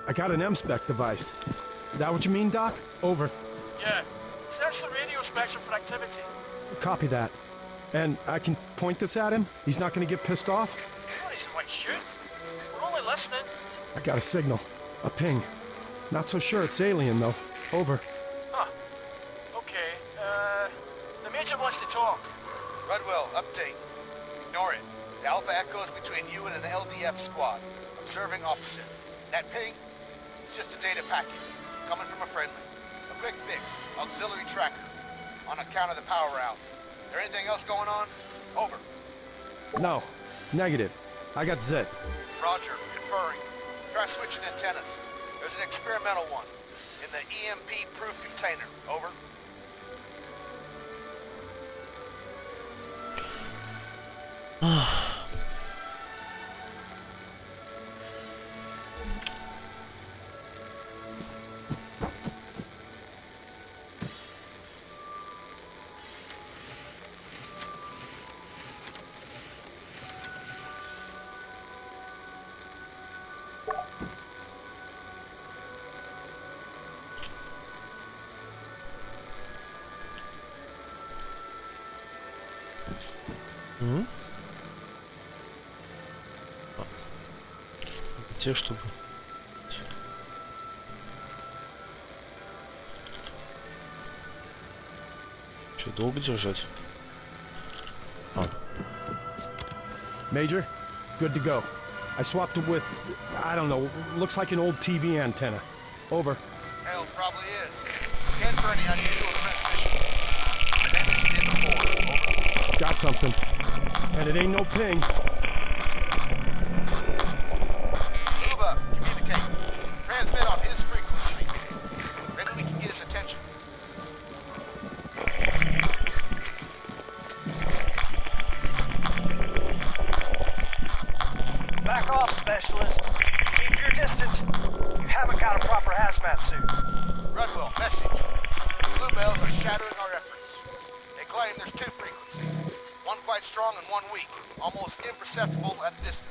I got an M-spec device. That what you mean, Doc? Over. Yeah. Search the radio spectrum for activity. Copy that. And I can point this at him? He's not gonna get pissed off? No reason why you should. We're only listening. I got a signal. A ping. Not so sure it's alien, though. Over. Huh. Okay, the Major wants to talk. Rudwell, update. Ignore it. The Alpha Echo's between you and an LDF squad. Observing opposite. That ping? It's just a data packet. Coming from a friendly. A quick fix. Auxiliary tracker. On account of the power out. There anything else going on? Over. No. Negative. I got Zit. Roger. Conferring. Try switching antennas. There's an experimental one. In the EMP-proof container. Over. Те, чтобы... Что, долго держать? Major, good to go. I swapped it with, I don't know, looks like an old TV antenna. Over. Hell, probably is. Scan for any unusual transmission. Same as you did before. Over. Got something. And it ain't no ping. Communicate. Transmit on his frequency. Maybe we can get his attention. Back off, specialist. Keep your distance. You haven't got a proper hazmat suit. Rudwell, message. The bluebells are shattering our efforts. They claim there's two frequencies. One quite strong and one weak. Almost imperceptible at a distance.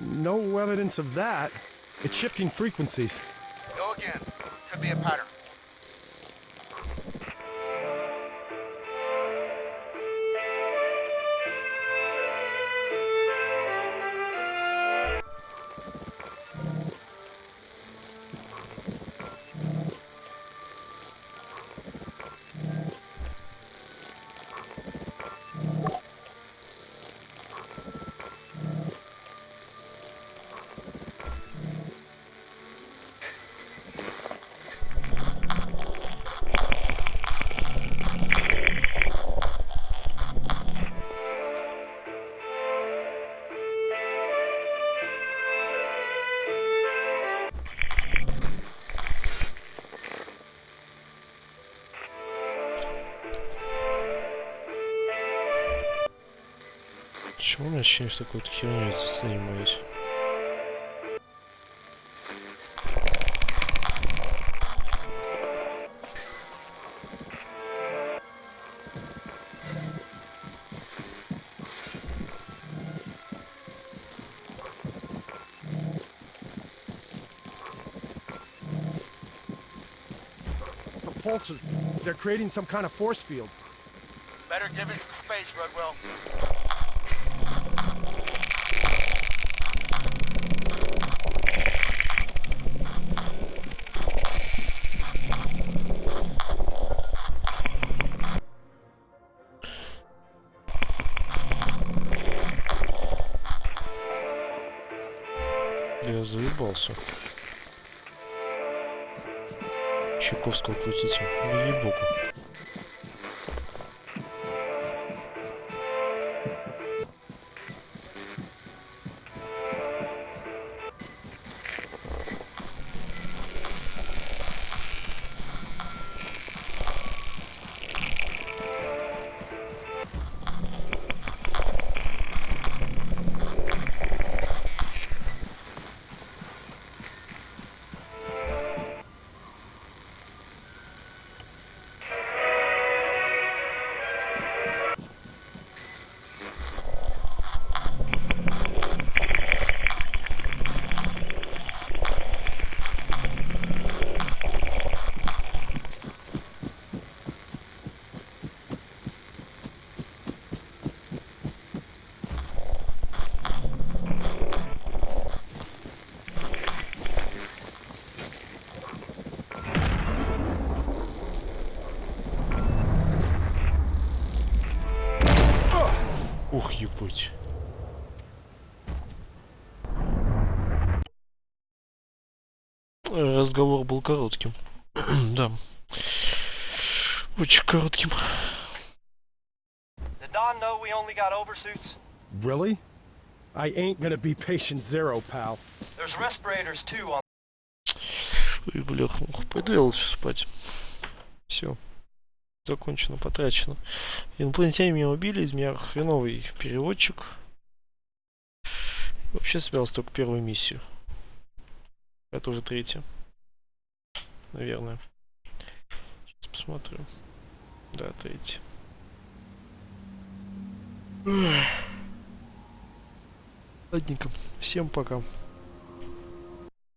No evidence of that. It's shifting frequencies. Go again. Could be a pattern. Почему у меня ощущение, что какую-то херню я здесь занимаюсь? The pulses, they're creating some kind of force field. Better give it some space, Rudwell. Я заебался. Чайковского крутите. Ну, ей-богу. Ух, ебать. Разговор был коротким. Да. Очень коротким. Did Don know we only got oversuits? Really? I ain't gonna be patient zero, pal. There's respirators too on. Ой, блях, пойду я лучше спать. Все. Закончено, потрачено. Инопланетяне меня убили, из меня хреновый переводчик. Вообще собирался только первую миссию. Это уже третья. Наверное. Сейчас посмотрю. Да, третья. Ладненько. Всем пока.